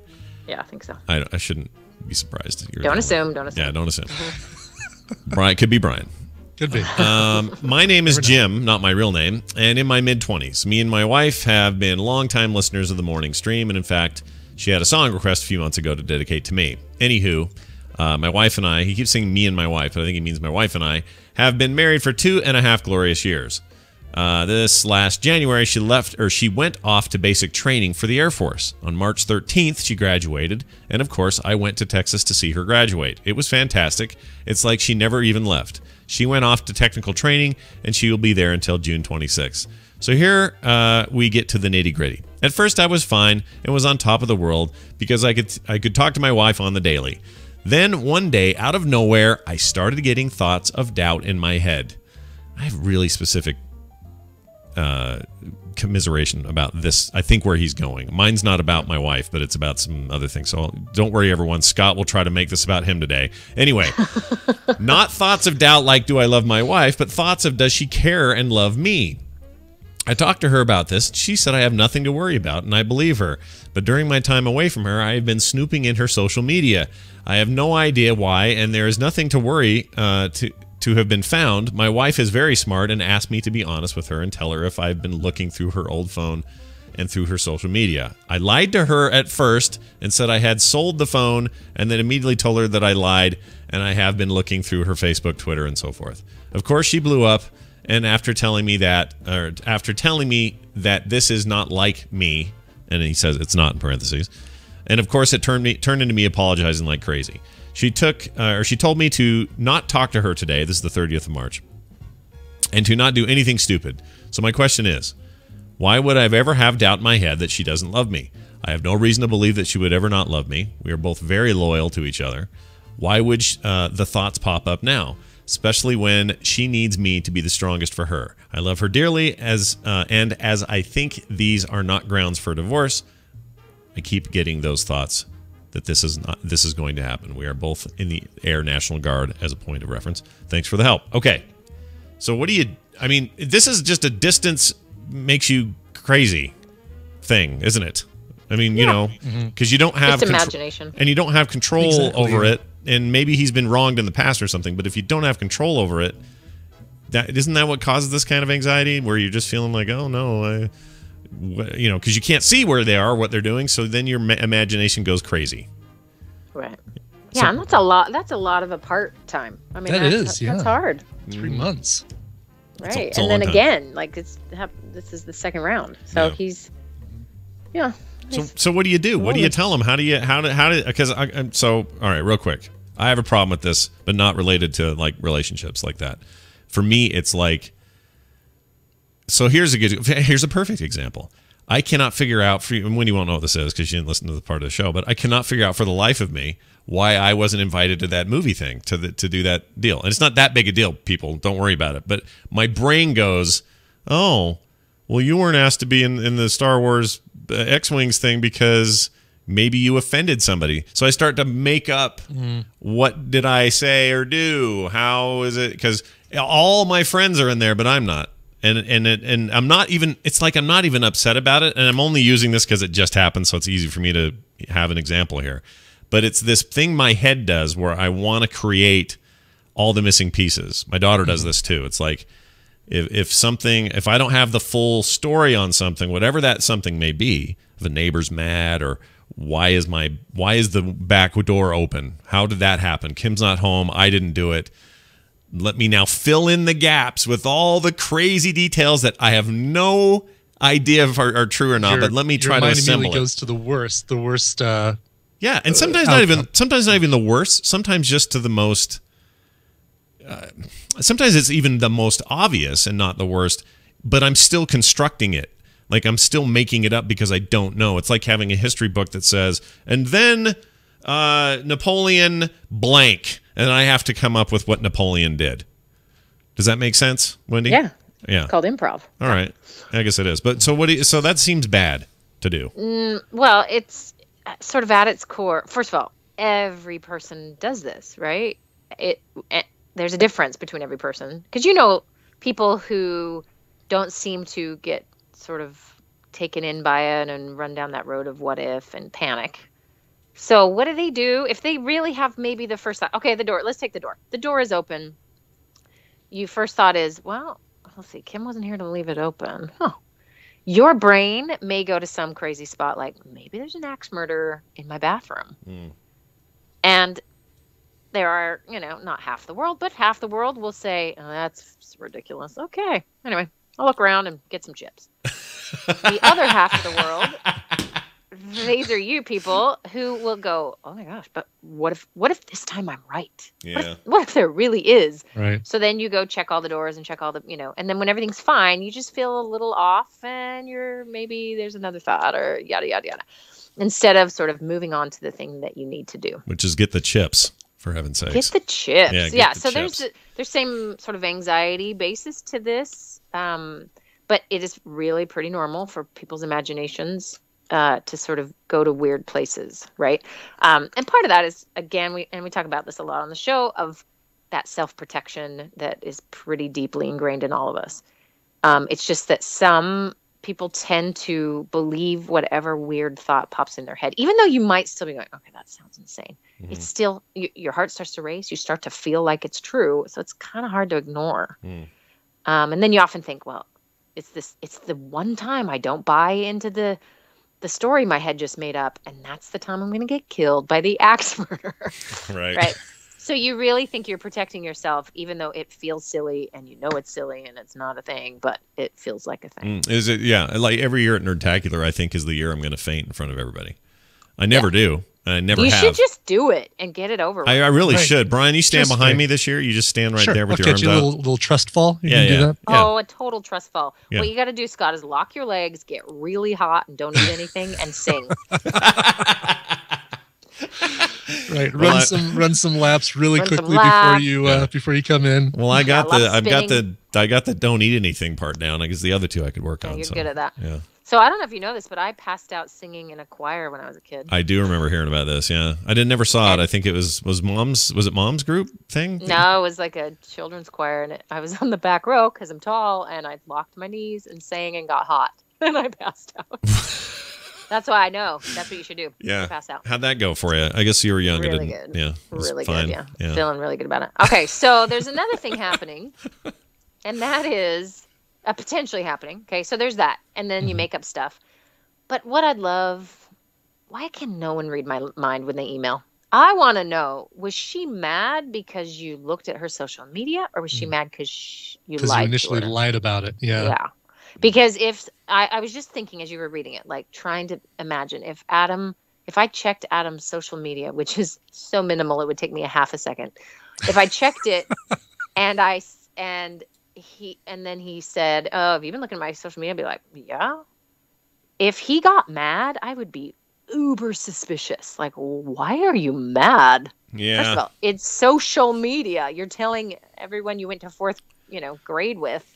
Yeah, I think so. I shouldn't be surprised. Don't assume. Yeah, don't assume. Brian could be Brian. Could be. My name is Jim, not my real name, and in my mid-20s. Me and my wife have been longtime listeners of the morning stream, and in fact, she had a song request a few months ago to dedicate to me. Anywho, my wife and I, he keeps saying me and my wife, but I think he means my wife and I, have been married for 2.5 glorious years. This last January, she went off to basic training for the Air Force. On March 13th, she graduated, and of course, I went to Texas to see her graduate. It was fantastic. It's like she never even left. She went off to technical training, and she will be there until June 26th. So here we get to the nitty-gritty. At first I was fine and was on top of the world because I could talk to my wife on the daily. Then one day, out of nowhere, I started getting thoughts of doubt in my head. I have really specific commiseration about this. I think where he's going. Mine's not about my wife, but it's about some other things. So don't worry, everyone. Scott will try to make this about him today. Anyway, not thoughts of doubt like, do I love my wife, but thoughts of, does she care and love me? I talked to her about this. She said I have nothing to worry about, and I believe her. But during my time away from her, I have been snooping in her social media. I have no idea why, and there is nothing to worry to have been found. My wife is very smart and asked me to be honest with her and tell her if I've been looking through her old phone and through her social media. I lied to her at first and said I had sold the phone, and then immediately told her that I lied and I have been looking through her Facebook, Twitter, and so forth. Of course, she blew up. And after telling me that this is not like me, and he says it's not in parentheses, and of course it turned into me apologizing like crazy. She told me to not talk to her today. This is the 30th of March, and to not do anything stupid. So my question is, why would I ever have doubt in my head that she doesn't love me? I have no reason to believe that she would ever not love me. We are both very loyal to each other. Why would the thoughts pop up now? Especially when she needs me to be the strongest for her. I love her dearly, and as I think these are not grounds for divorce, I keep getting those thoughts that this is going to happen. We are both in the Air National Guard as a point of reference. Thanks for the help. Okay, so what do you? I mean, this is just a distance makes you crazy thing, isn't it? I mean, you know, because you don't have imagination, and you don't have control over it. And maybe he's been wronged in the past or something, but if you don't have control over it, isn't that what causes this kind of anxiety, where you're just feeling like, oh no, because you can't see where they are, what they're doing, so then your imagination goes crazy. Right. Yeah, and that's a lot. That's a lot of apart time. I mean, that's hard. 3 months. Right, it's a and then long time. Again, like this is the second round, so he's, yeah. So what do you do? What do you tell them? How do because all right, real quick. I have a problem with this, but not related to like relationships like that. For me, it's like, so here's a perfect example. I cannot figure out, and Wendy won't know what this is because she didn't listen to the part of the show, but I cannot figure out for the life of me why I wasn't invited to that movie thing, to do that deal. And it's not that big a deal, people. Don't worry about it. But my brain goes, oh, well, you weren't asked to be in the Star Wars X-Wings thing because maybe you offended somebody. So I start to make up what did I say or do? How is it? Because all my friends are in there, but I'm not. And I'm not even, it's like I'm not even upset about it. And I'm only using this because it just happened, so it's easy for me to have an example here. But it's this thing my head does where I want to create all the missing pieces. My daughter does this too. It's like, if I don't have the full story on something, whatever that something may be, if a neighbor's mad, or why is the back door open? How did that happen? Kim's not home. I didn't do it. Let me now fill in the gaps with all the crazy details that I have no idea if are true or not. But let me try to assemble it. Goes to the worst. Yeah, and sometimes not even the worst. Sometimes just to the most. Sometimes it's even the most obvious and not the worst, but I'm still constructing it. Like I'm still making it up because I don't know. It's like having a history book that says, and then Napoleon blank, and I have to come up with what Napoleon did. Does that make sense, Wendy? Yeah. Yeah. It's called improv. All right. I guess it is. But so so that seems bad to do. Well, it's sort of at its core. First of all, every person does this, right? There's a difference between every person, because people who don't seem to get sort of taken in by it and run down that road of what if and panic. So what do they do if they really have maybe the first thought? Okay, the door. Let's take the door. The door is open. Your first thought is, well, let's see. Kim wasn't here to leave it open. Huh. Your brain may go to some crazy spot like, maybe there's an axe murderer in my bathroom. And there are, not half the world, but half the world will say, oh, that's ridiculous. Okay. Anyway, I'll look around and get some chips. The other half of the world these are you people who will go, oh my gosh, but what if this time I'm right? Yeah. What if there really is? Right. So then you go check all the doors and check all the, and then when everything's fine, you just feel a little off and maybe there's another thought or yada, yada, yada. Instead of sort of moving on to the thing that you need to do. Which is get the chips, for heaven's sakes. Get the chips. Yeah, So chips. there's same sort of anxiety basis to this. But it is really pretty normal for people's imaginations to sort of go to weird places, right? And part of that is, again, we talk about this a lot on the show, of that self-protection that is pretty deeply ingrained in all of us. It's just that some people tend to believe whatever weird thought pops in their head, even though you might still be going, okay, that sounds insane. Mm-hmm. It's still, your heart starts to race. You start to feel like it's true. So it's kind of hard to ignore. And then you often think, well, it's the one time I don't buy into the story my head just made up, and that's the time I'm going to get killed by the axe murderer. Right. So you really think you're protecting yourself, even though it feels silly, and you know it's silly, and it's not a thing, but it feels like a thing. Is it? Yeah. Like every year at Nerdtacular, I think is the year I'm going to faint in front of everybody. I never do. And I never have. You should just do it and get it over with. I really should. Brian, you stand behind me this year. You just stand right there with your arms you out. a little trust fall. You can do that. Oh, a total trust fall. Yeah. What you got to do, Scott, is lock your legs, get really hot, and don't eat anything, and sing. Right, run some laps really quickly before you come in. Well, I got the don't eat anything part down. I guess the other two I could work on. You're good at that. Yeah. So I don't know if you know this, but I passed out singing in a choir when I was a kid. I do remember hearing about this. Yeah, I never saw it. I think it was mom's. Was it mom's group thing? No, it was like a children's choir, and I was on the back row because I'm tall, and I locked my knees and sang and got hot, and I passed out. That's why I know. That's what you should do. Yeah. Pass out. How'd that go for you? I guess you were young. Really good. Yeah. Really fine. good. Yeah. Feeling really good about it. Okay, so there's another thing happening, and that is potentially happening. Okay, so there's that, and then you make up stuff. But what I'd love, why can no one read my mind when they email? I want to know, was she mad because you looked at her social media, or was she mad because you lied to her? Because you initially lied about it. Yeah. Yeah. Because if I was just thinking as you were reading it, like trying to imagine if I checked Adam's social media, which is so minimal, it would take me a half a second. If I checked it and then he said, "Oh, have you been looking at my social media?" I'd be like, "Yeah." If he got mad, I would be uber suspicious. Like, why are you mad? Yeah. First of all, it's social media. You're telling everyone you went to fourth, grade with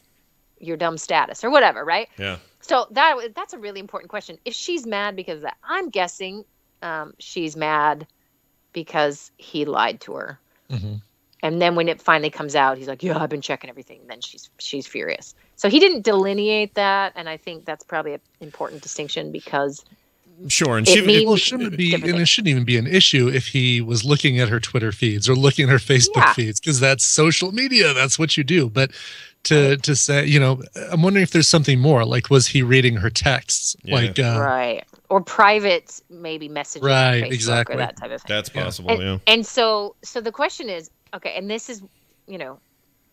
your dumb status or whatever, right? Yeah. So that's a really important question. If she's mad because of that, I'm guessing she's mad because he lied to her. Mm-hmm. And then when it finally comes out, he's like, "Yeah, I've been checking everything." And then she's furious. So he didn't delineate that, and I think that's probably an important distinction because sure, and it shouldn't even be an issue if he was looking at her Twitter feeds or looking at her Facebook feeds, because that's social media. That's what you do. But to say, I'm wondering if there's something more. Like, was he reading her texts? Yeah. Like, right, or private maybe messaging, right? on Facebook Exactly, or that type of thing. That's possible. Yeah. And so the question is, okay, and this is,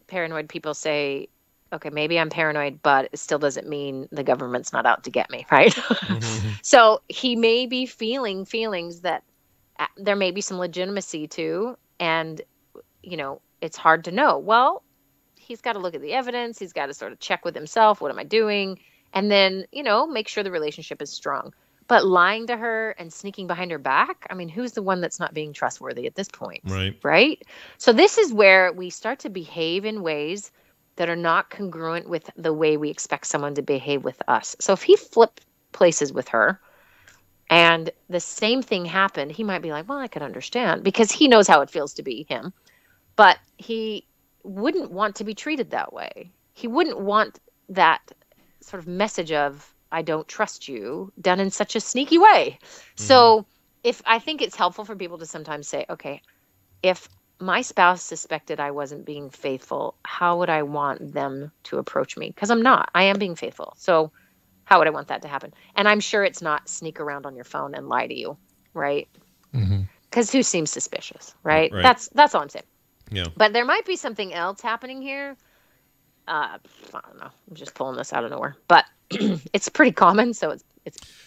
paranoid people say, okay, maybe I'm paranoid, but it still doesn't mean the government's not out to get me, right? Mm-hmm. So he may be feeling feelings that there may be some legitimacy to, and, it's hard to know. Well, he's got to look at the evidence. He's got to sort of check with himself. What am I doing? And then, make sure the relationship is strong. But lying to her and sneaking behind her back, I mean, who's the one that's not being trustworthy at this point? Right? So this is where we start to behave in ways that are not congruent with the way we expect someone to behave with us. So if he flipped places with her and the same thing happened, he might be like, well, I could understand, because he knows how it feels to be him. But he wouldn't want to be treated that way. He wouldn't want that sort of message of, I don't trust you, done in such a sneaky way. Mm-hmm. So I think it's helpful for people to sometimes say, okay, if my spouse suspected I wasn't being faithful, how would I want them to approach me? Because I'm not. I am being faithful. So how would I want that to happen? And I'm sure it's not sneak around on your phone and lie to you, right? Because who seems suspicious, right? That's all I'm saying. Yeah. But there might be something else happening here. I don't know. I'm just pulling this out of nowhere. But it's pretty common, so it's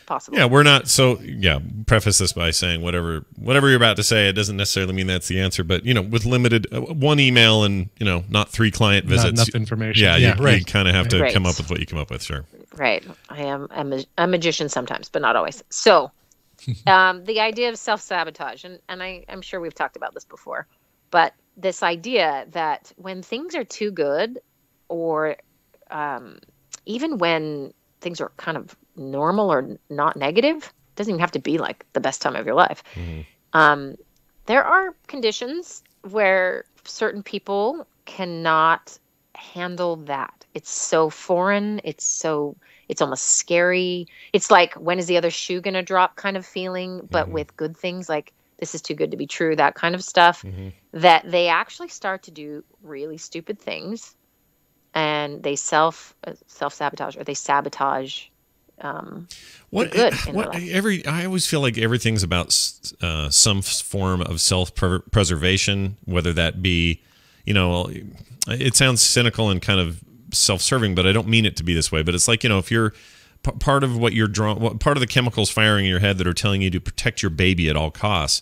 possible. Yeah, we're not. So yeah, preface this by saying whatever you're about to say, it doesn't necessarily mean that's the answer. But with limited one email and not 3 client visits, not enough information. Yeah, you kind of have to Right. come up with what you come up with. Sure. Right. I am a magician sometimes, but not always. So the idea of self-sabotage, and I'm sure we've talked about this before, but this idea that when things are too good, or even when things are kind of normal or not negative, doesn't even have to be like the best time of your life. There are conditions where certain people cannot handle that. It's so foreign. It's almost scary. It's like, when is the other shoe going to drop kind of feeling, but with good things like this is too good to be true, that kind of stuff, that they actually start to do really stupid things, and they self-sabotage, or they sabotage I always feel like everything's about some form of self-preservation, whether that be, it sounds cynical and kind of self-serving, but I don't mean it to be this way. But it's like, if you're part of what you're drawn, part of the chemicals firing in your head that are telling you to protect your baby at all costs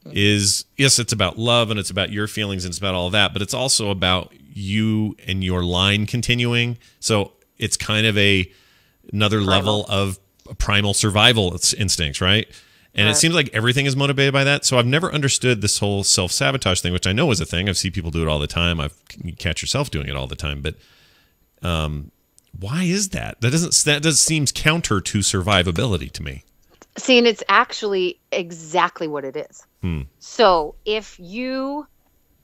is, yes, it's about love and it's about your feelings and it's about all that, but it's also about you and your line continuing. So it's kind of another level of primal survival instincts, right? And it seems like everything is motivated by that. So I've never understood this whole self-sabotage thing, which I know is a thing. I've seen people do it all the time. You catch yourself doing it all the time. But why is that? That seems counter to survivability to me. See, and it's actually exactly what it is. So if you,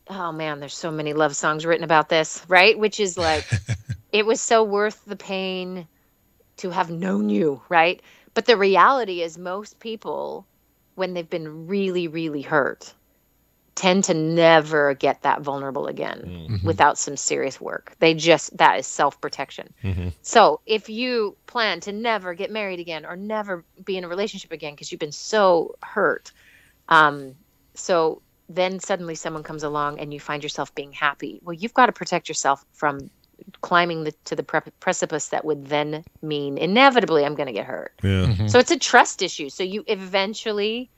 oh man, there's so many love songs written about this, right? Which is like, it was so worth the pain to have known you, right? But the reality is, most people, when they've been really, really hurt, tend to never get that vulnerable again without some serious work. That is self-protection. So if you plan to never get married again, or never be in a relationship again because you've been so hurt, so then suddenly someone comes along and you find yourself being happy. Well, you've got to protect yourself from climbing to the precipice that would then mean inevitably I'm going to get hurt. So it's a trust issue. So you eventually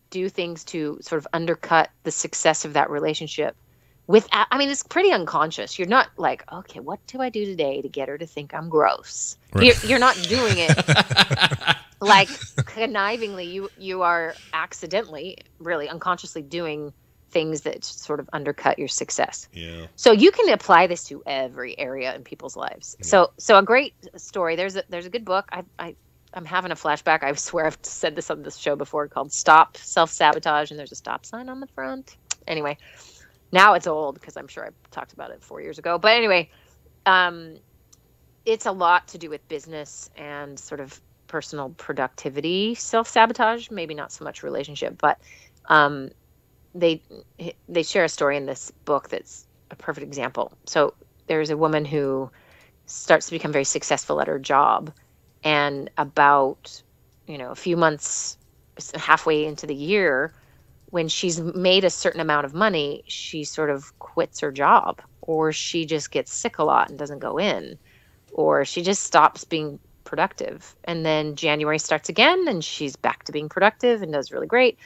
do things to sort of undercut the success of that relationship. It's pretty unconscious. You're not like, okay, what do I do today to get her to think I'm gross? Right. You're not doing it like connivingly. You are accidentally, really unconsciously doing things that sort of undercut your success. Yeah. So you can apply this to every area in people's lives. Yeah. So a great story. There's a good book. I'm having a flashback. I swear I've said this on this show before, called Stop Self-Sabotage, and there's a stop sign on the front. Anyway, now it's old because I'm sure I talked about it 4 years ago. But anyway, it's a lot to do with business and sort of personal productivity, self-sabotage, maybe not so much relationship, but they share a story in this book that's a perfect example. So there's a woman who starts to become very successful at her job, and about a few months, halfway into the year, when she's made a certain amount of money, she sort of quits her job, or she just gets sick a lot and doesn't go in, or she just stops being productive. And then January starts again and she's back to being productive and does really great.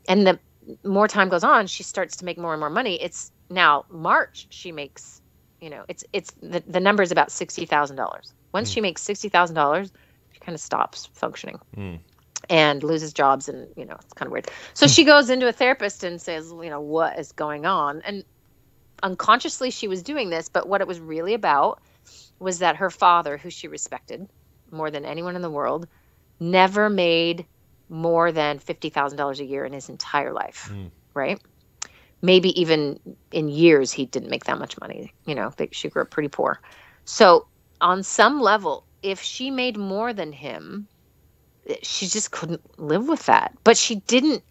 And the more time goes on, she starts to make more and more money. It's now March, she makes, the number is about $60,000. Once she makes $60,000, she kind of stops functioning and loses jobs, and it's kind of weird. So she goes into a therapist and says, what is going on? And unconsciously she was doing this, but what it was really about was that her father, who she respected more than anyone in the world, never made more than $50,000 a year in his entire life, right? Maybe even in years he didn't make that much money. She grew up pretty poor. So on some level, if she made more than him, she just couldn't live with that. But she didn't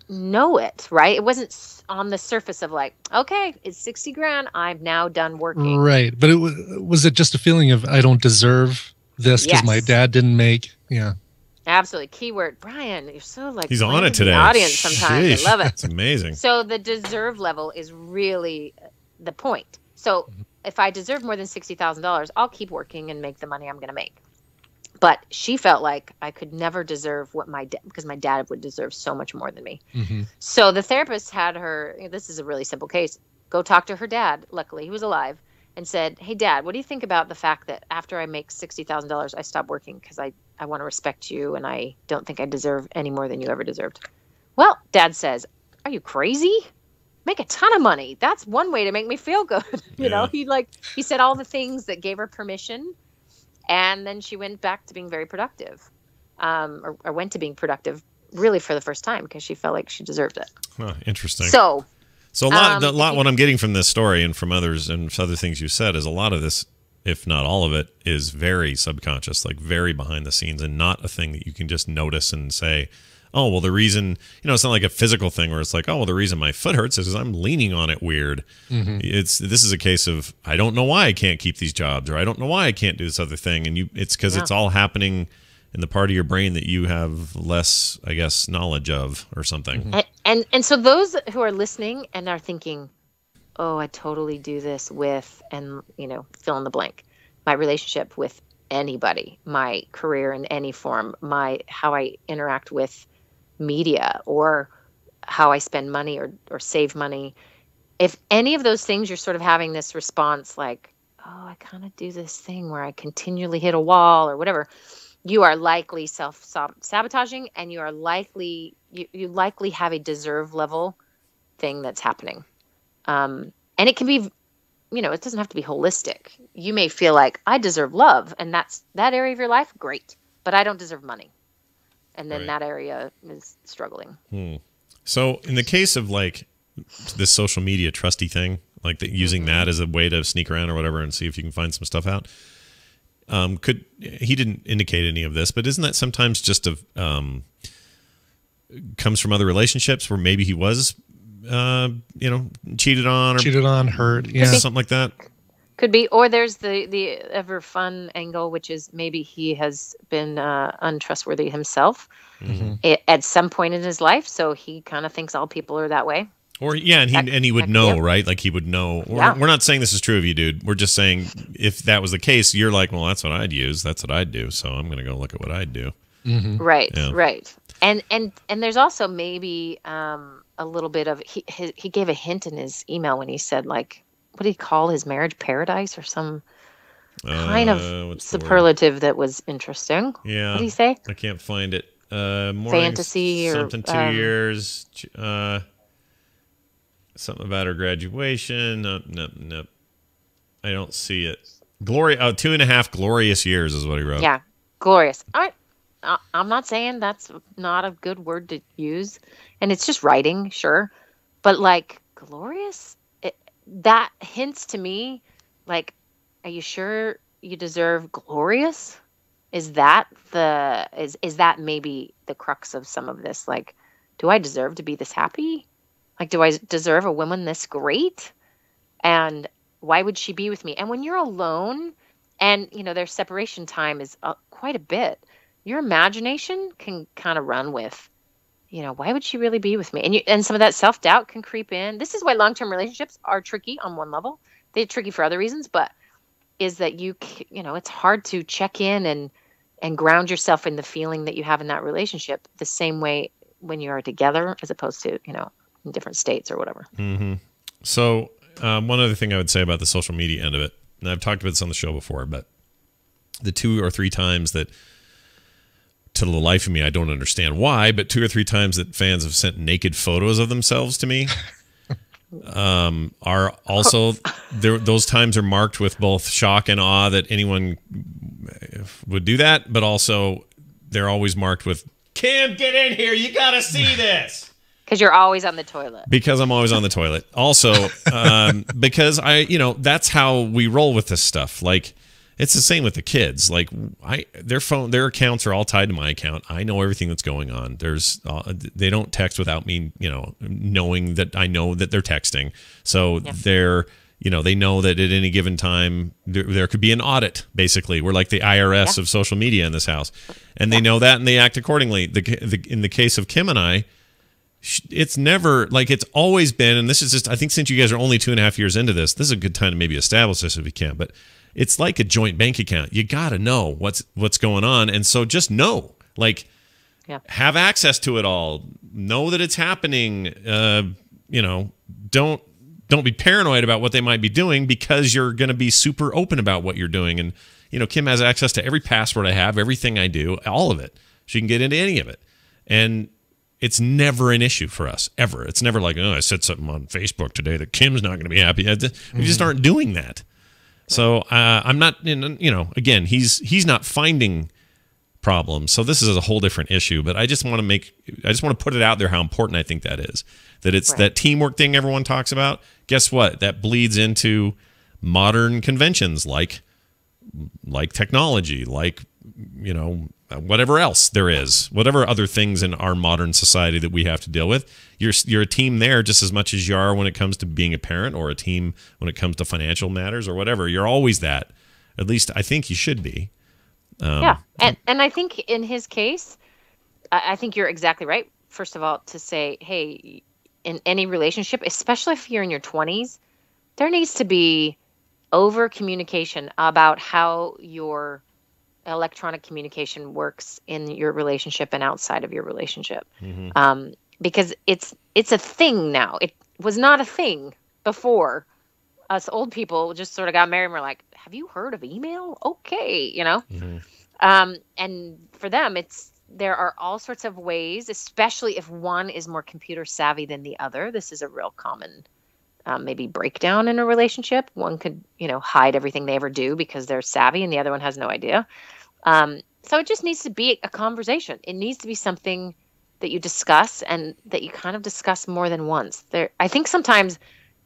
know it, right? It wasn't on the surface of like, okay, it's 60 grand. I'm now done working. Right. But was it just a feeling of, I don't deserve this because my dad didn't make, Absolutely. Keyword, Brian, you're so like, he's on it today. The audience sometimes. Sheesh. I love it. It's amazing. So the deserve level is really the point. So if I deserve more than $60,000, I'll keep working and make the money I'm going to make. But she felt like I could never deserve what because my dad would deserve so much more than me. Mm-hmm. So the therapist had her, this is a really simple case, go talk to her dad. Luckily, he was alive, and said, hey, Dad, what do you think about the fact that after I make $60,000, I stop working because I want to respect you and I don't think I deserve any more than you ever deserved? Well, Dad says, are you crazy? Make a ton of money. That's one way to make me feel good. You know, he said all the things that gave her permission. And then she went back to being very productive, or went to being productive really for the first time because she felt like she deserved it. Huh, interesting. So a lot what I'm getting from this story and from others and other things you said is a lot of this, if not all of it, is very subconscious, like very behind the scenes and not a thing that you can just notice and say, oh, well, the reason, it's not like a physical thing where it's like, oh, well, the reason my foot hurts is because I'm leaning on it weird. Mm-hmm. This is a case of, I don't know why I can't keep these jobs, or I don't know why I can't do this other thing. And it's because it's all happening in the part of your brain that you have less, I guess, knowledge of or something. Mm-hmm. And so those who are listening and are thinking, oh, I totally do this with, and, fill in the blank, my relationship with anybody, my career in any form, how I interact with media, or how I spend money or save money. If any of those things you're sort of having this response like, oh, I kind of do this thing where I continually hit a wall or whatever, you are likely self-sabotaging, and you are likely you likely have a deserve level thing that's happening. And it can be, it doesn't have to be holistic. You may feel like I deserve love, and that's that area of your life, great, but I don't deserve money. And then that area is struggling. So in the case of like this social media trusty thing, like using that as a way to sneak around or whatever and see if you can find some stuff out, he didn't indicate any of this, but isn't that sometimes just comes from other relationships where maybe he was, cheated on, hurt, something like that? Could be, or there's the ever fun angle, which is maybe he has been untrustworthy himself at some point in his life, so he kind of thinks all people are that way. Or and he would know, right? Like he would know. We're not saying this is true of you, dude. We're just saying if that was the case, you're like, well, that's what I'd use, that's what I'd do. So I'm going to go look at what I'd do. Mm-hmm. Right, right. And there's also maybe a little bit of he gave a hint in his email when he said like, what did he call his marriage, paradise, or some kind of superlative that was interesting? Yeah. What did he say? I can't find it. Fantasy or something 2 years. Something about her graduation. Nope. I don't see it. 2.5 glorious years is what he wrote. Yeah, glorious. I'm not saying that's not a good word to use, and it's just writing, sure, but like glorious. That hints to me, like, are you sure you deserve glorious? Is that is that maybe the crux of some of this? Like, do I deserve to be this happy? Like, do I deserve a woman this great? And why would she be with me? And when you're alone, and their separation time is quite a bit, your imagination can kind of run with, why would she really be with me? And some of that self-doubt can creep in. This is why long-term relationships are tricky on one level. They're tricky for other reasons, but is that it's hard to check in and ground yourself in the feeling that you have in that relationship the same way when you are together as opposed to, in different states or whatever. Mm-hmm. So one other thing I would say about the social media end of it, and I've talked about this on the show before, but the 2 or 3 times that, to the life of me, I don't understand why, but 2 or 3 times that fans have sent naked photos of themselves to me are also those times are marked with both shock and awe that anyone would do that, but also they're always marked with, Kim, get in here, you gotta see this. Because you're always on the toilet. Because I'm always on the toilet. Also, because that's how we roll with this stuff. Like, it's the same with the kids. Like, their accounts are all tied to my account. I know everything that's going on. They don't text without me, knowing that I know that they're texting. So they know that at any given time there could be an audit. Basically, we're like the IRS of social media in this house, and they know that and they act accordingly. In the case of Kim and I, it's never like it's always been, and this is just, I think since you guys are only 2.5 years into this is a good time to maybe establish this if you can, but it's like a joint bank account. You got to know what's going on. And so just know, like, have access to it all. Know that it's happening. Don't be paranoid about what they might be doing, because you're going to be super open about what you're doing. And, Kim has access to every password I have, everything I do, all of it. She can get into any of it. And it's never an issue for us, ever. It's never like, oh, I said something on Facebook today that Kim's not going to be happy. We just aren't doing that. So I'm not, again, he's not finding problems. So this is a whole different issue. But I just want to put it out there how important I think that is. That it's that teamwork thing everyone talks about. Guess what? That bleeds into modern conventions like technology, like, whatever else there is, whatever other things in our modern society that we have to deal with. You're a team there just as much as you are when it comes to being a parent, or a team when it comes to financial matters or whatever. You're always that. At least I think you should be. And I think in his case, I think you're exactly right. First of all, to say, hey, in any relationship, especially if you're in your 20s, there needs to be over communication about how your electronic communication works in your relationship and outside of your relationship. Because it's a thing now. It was not a thing before. Us old people just sort of got married and we're like, have you heard of email? Okay, and for them, there are all sorts of ways, especially if one is more computer savvy than the other. This is a real common maybe breakdown in a relationship. One could, hide everything they ever do because they're savvy and the other one has no idea. So it just needs to be a conversation. It needs to be something that you discuss, and that you kind of discuss more than once. I think sometimes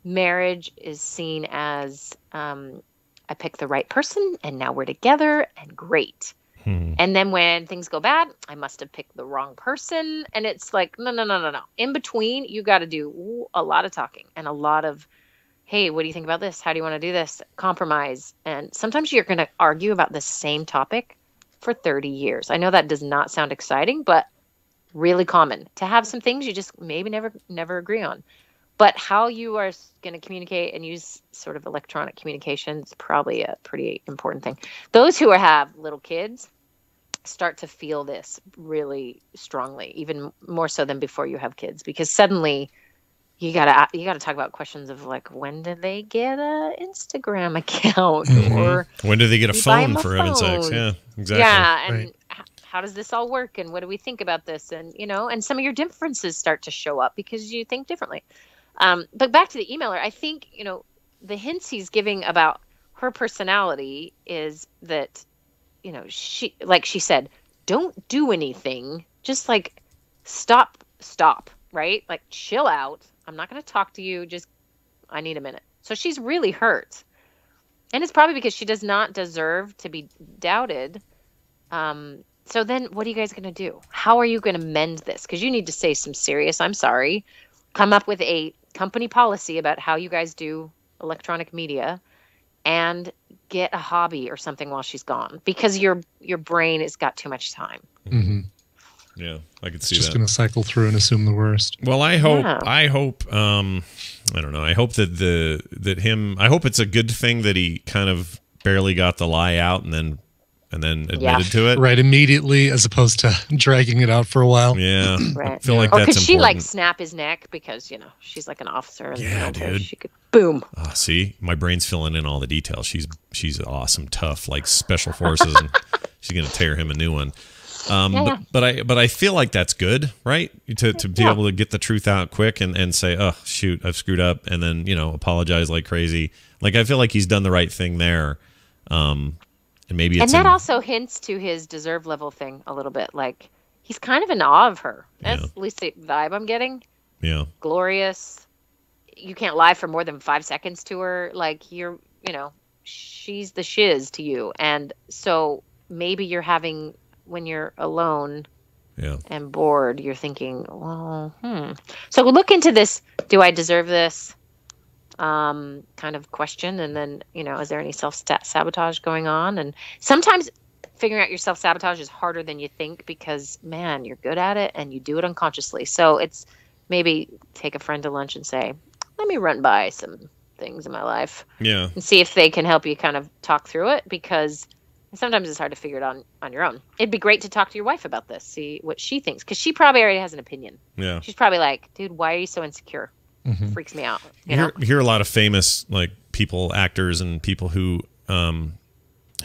marriage is seen as I picked the right person and now we're together and great. And then when things go bad, I must have picked the wrong person. And it's like, no. In between, you got to do a lot of talking and a lot of, hey, what do you think about this? How do you want to do this? Compromise. And sometimes you're going to argue about the same topic for 30 years. I know that does not sound exciting, but really common to have some things you just maybe never agree on. But how you are going to communicate and use sort of electronic communication is probably a pretty important thing. Those who have little kids start to feel this really strongly, even more so than before you have kids, because suddenly you gotta talk about questions of like, when did they get a Instagram account, or when did they get a phone, for heaven's sakes? Yeah, exactly. Yeah, and how does this all work, and what do we think about this, and and some of your differences start to show up because you think differently. But back to the emailer, I think, the hints he's giving about her personality is that, she, like she said, don't do anything. Just like stop, right? Like chill out. I'm not going to talk to you. Just, I need a minute. So she's really hurt. And it's probably because she does not deserve to be doubted. So then what are you guys going to do? How are you going to mend this? Because you need to say some serious, I'm sorry. Come up with a company policy about how you guys do electronic media, and get a hobby or something while she's gone, because your brain has got too much time. Mm-hmm. Yeah, I could see just that. Going to cycle through and assume the worst. Well, I hope, I don't know. I hope I hope it's a good thing that he kind of barely got the lie out and then admitted to it. Right, immediately, as opposed to dragging it out for a while. Yeah. Right. I feel like or that's could she important. like snap his neck because, she's like an officer. And yeah, dude. She could, boom. See, my brain's filling in all the details. She's awesome, tough, like special forces, and she's going to tear him a new one. But I feel like that's good, right? To be able to get the truth out quick and say, oh, shoot, I've screwed up, and then, apologize like crazy. Like, I feel like he's done the right thing there. And maybe it's that also hints to his deserve level thing a little bit. Like, he's kind of in awe of her. That's at least the vibe I'm getting. Yeah. Glorious. You can't lie for more than 5 seconds to her. Like, she's the shiz to you. And so maybe you're having, when you're alone and bored, you're thinking, well, So look into this. Do I deserve this? Kind of question, and then is there any self-sabotage going on? And sometimes figuring out your self-sabotage is harder than you think, because man, you're good at it and you do it unconsciously. So it's maybe take a friend to lunch and say, let me run by some things in my life. Yeah. And see if they can help you kind of talk through it, because sometimes it's hard to figure it out on your own. It'd be great to talk to your wife about this, see what she thinks, because she probably already has an opinion. Yeah. She's probably like, dude, why are you so insecure? Mm-hmm. Freaks me out. You hear a lot of famous like people, actors, and people who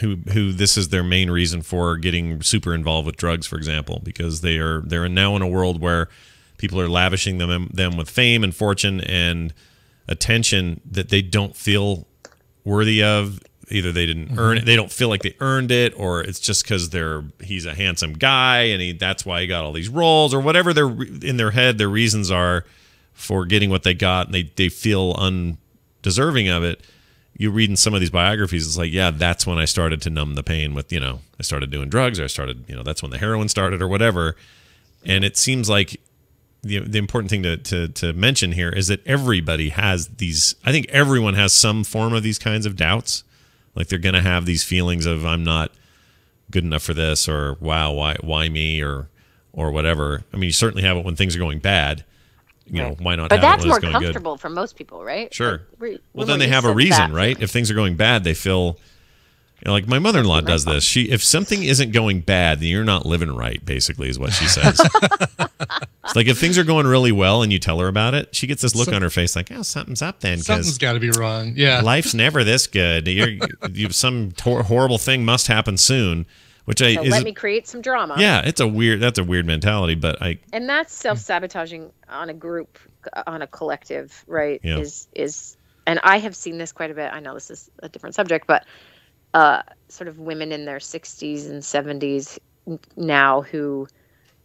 this is their main reason for getting super involved with drugs, for example, because they're now in a world where people are lavishing them with fame and fortune and attention that they don't feel worthy of. Either they didn't earn it, they don't feel like they earned it, or it's just because he's a handsome guy and that's why he got all these roles, or whatever in their head their reasons are for getting what they got, and they feel undeserving of it. You read in some of these biographies, it's like, yeah, that's when I started to numb the pain with, I started doing drugs, or I started, that's when the heroin started, or whatever. And it seems like the important thing to mention here is that everybody has these. I think everyone has some form of these kinds of doubts. Like they're going to have these feelings of, I'm not good enough for this, or wow, why me, or whatever. I mean, you certainly have it when things are going bad. Why not? But have that's it when more it's going good? comfortable for most people, right? Sure. Like, well, then they have a reason, right? If things are going bad, they feel. Like my mother-in-law does this. If something isn't going bad, then you're not living right, basically, is what she says. It's like if things are going really well and you tell her about it, she gets this look on her face like, oh, something's up then. Something's got to be wrong. Yeah. Life's never this good. Some horrible thing must happen soon, which let me create some drama. Yeah, that's a weird mentality, but and that's self-sabotaging on a group, on a collective, right? Yeah. Is and I have seen this quite a bit. I know this is a different subject, but sort of women in their 60s and 70s now who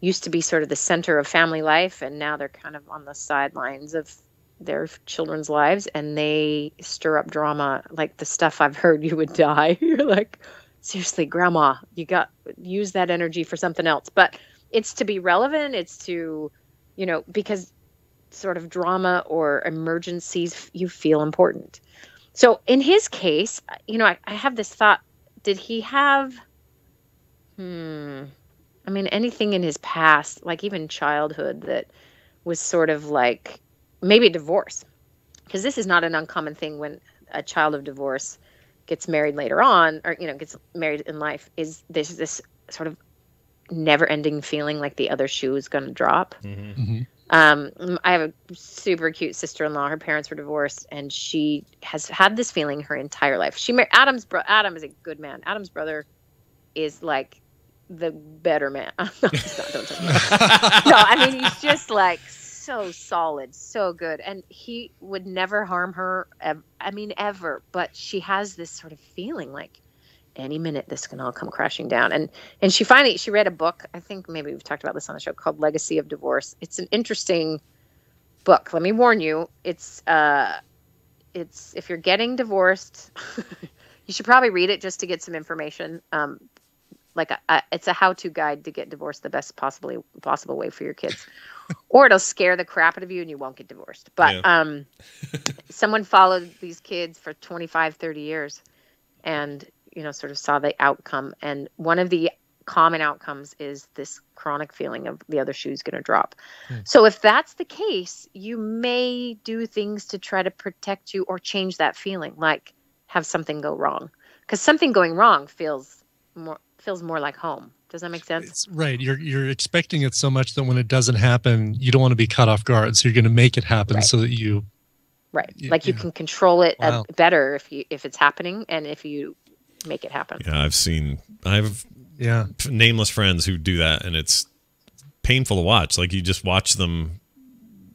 used to be sort of the center of family life, and now they're kind of on the sidelines of their children's lives, and they stir up drama. Like the stuff I've heard, you would die. You're like, seriously, grandma, use that energy for something else. But it's to be relevant. It's to, because sort of drama or emergencies, you feel important. So in his case, I have this thought, did he have, anything in his past, like even childhood, that was sort of like maybe a divorce? Because this is not an uncommon thing when a child of divorce gets married later on, or, gets married in life, is there's this sort of never ending feeling like the other shoe is going to drop. Mm-hmm. Mm-hmm. I have a super cute sister-in-law. Her parents were divorced, and she has had this feeling her entire life. Adam is a good man. Adam's brother is like the better man. No, he's not, don't tell me. No, I mean, he's just like so solid, so good, and he would never harm her. Ever. But she has this sort of feeling like any minute this can all come crashing down. And she read a book, I think maybe we've talked about this on the show, called Legacy of Divorce. It's an interesting book. Let me warn you, it's if you're getting divorced, you should probably read it just to get some information. It's a how-to guide to get divorced the best possible way for your kids. Or it'll scare the crap out of you and you won't get divorced. But someone followed these kids for 25, 30 years and sort of saw the outcome. And one of the common outcomes is this chronic feeling of the other shoe's going to drop. So if that's the case, you may do things to try to protect you or change that feeling, like have something go wrong. Because something going wrong feels more like home. Does that make sense? It's right. You're expecting it so much that when it doesn't happen, you don't want to be caught off guard. So you're going to make it happen so that you... Right. You can control it better if it's happening and if you make it happen. Yeah, I have nameless friends who do that, and it's painful to watch. Like you just watch them.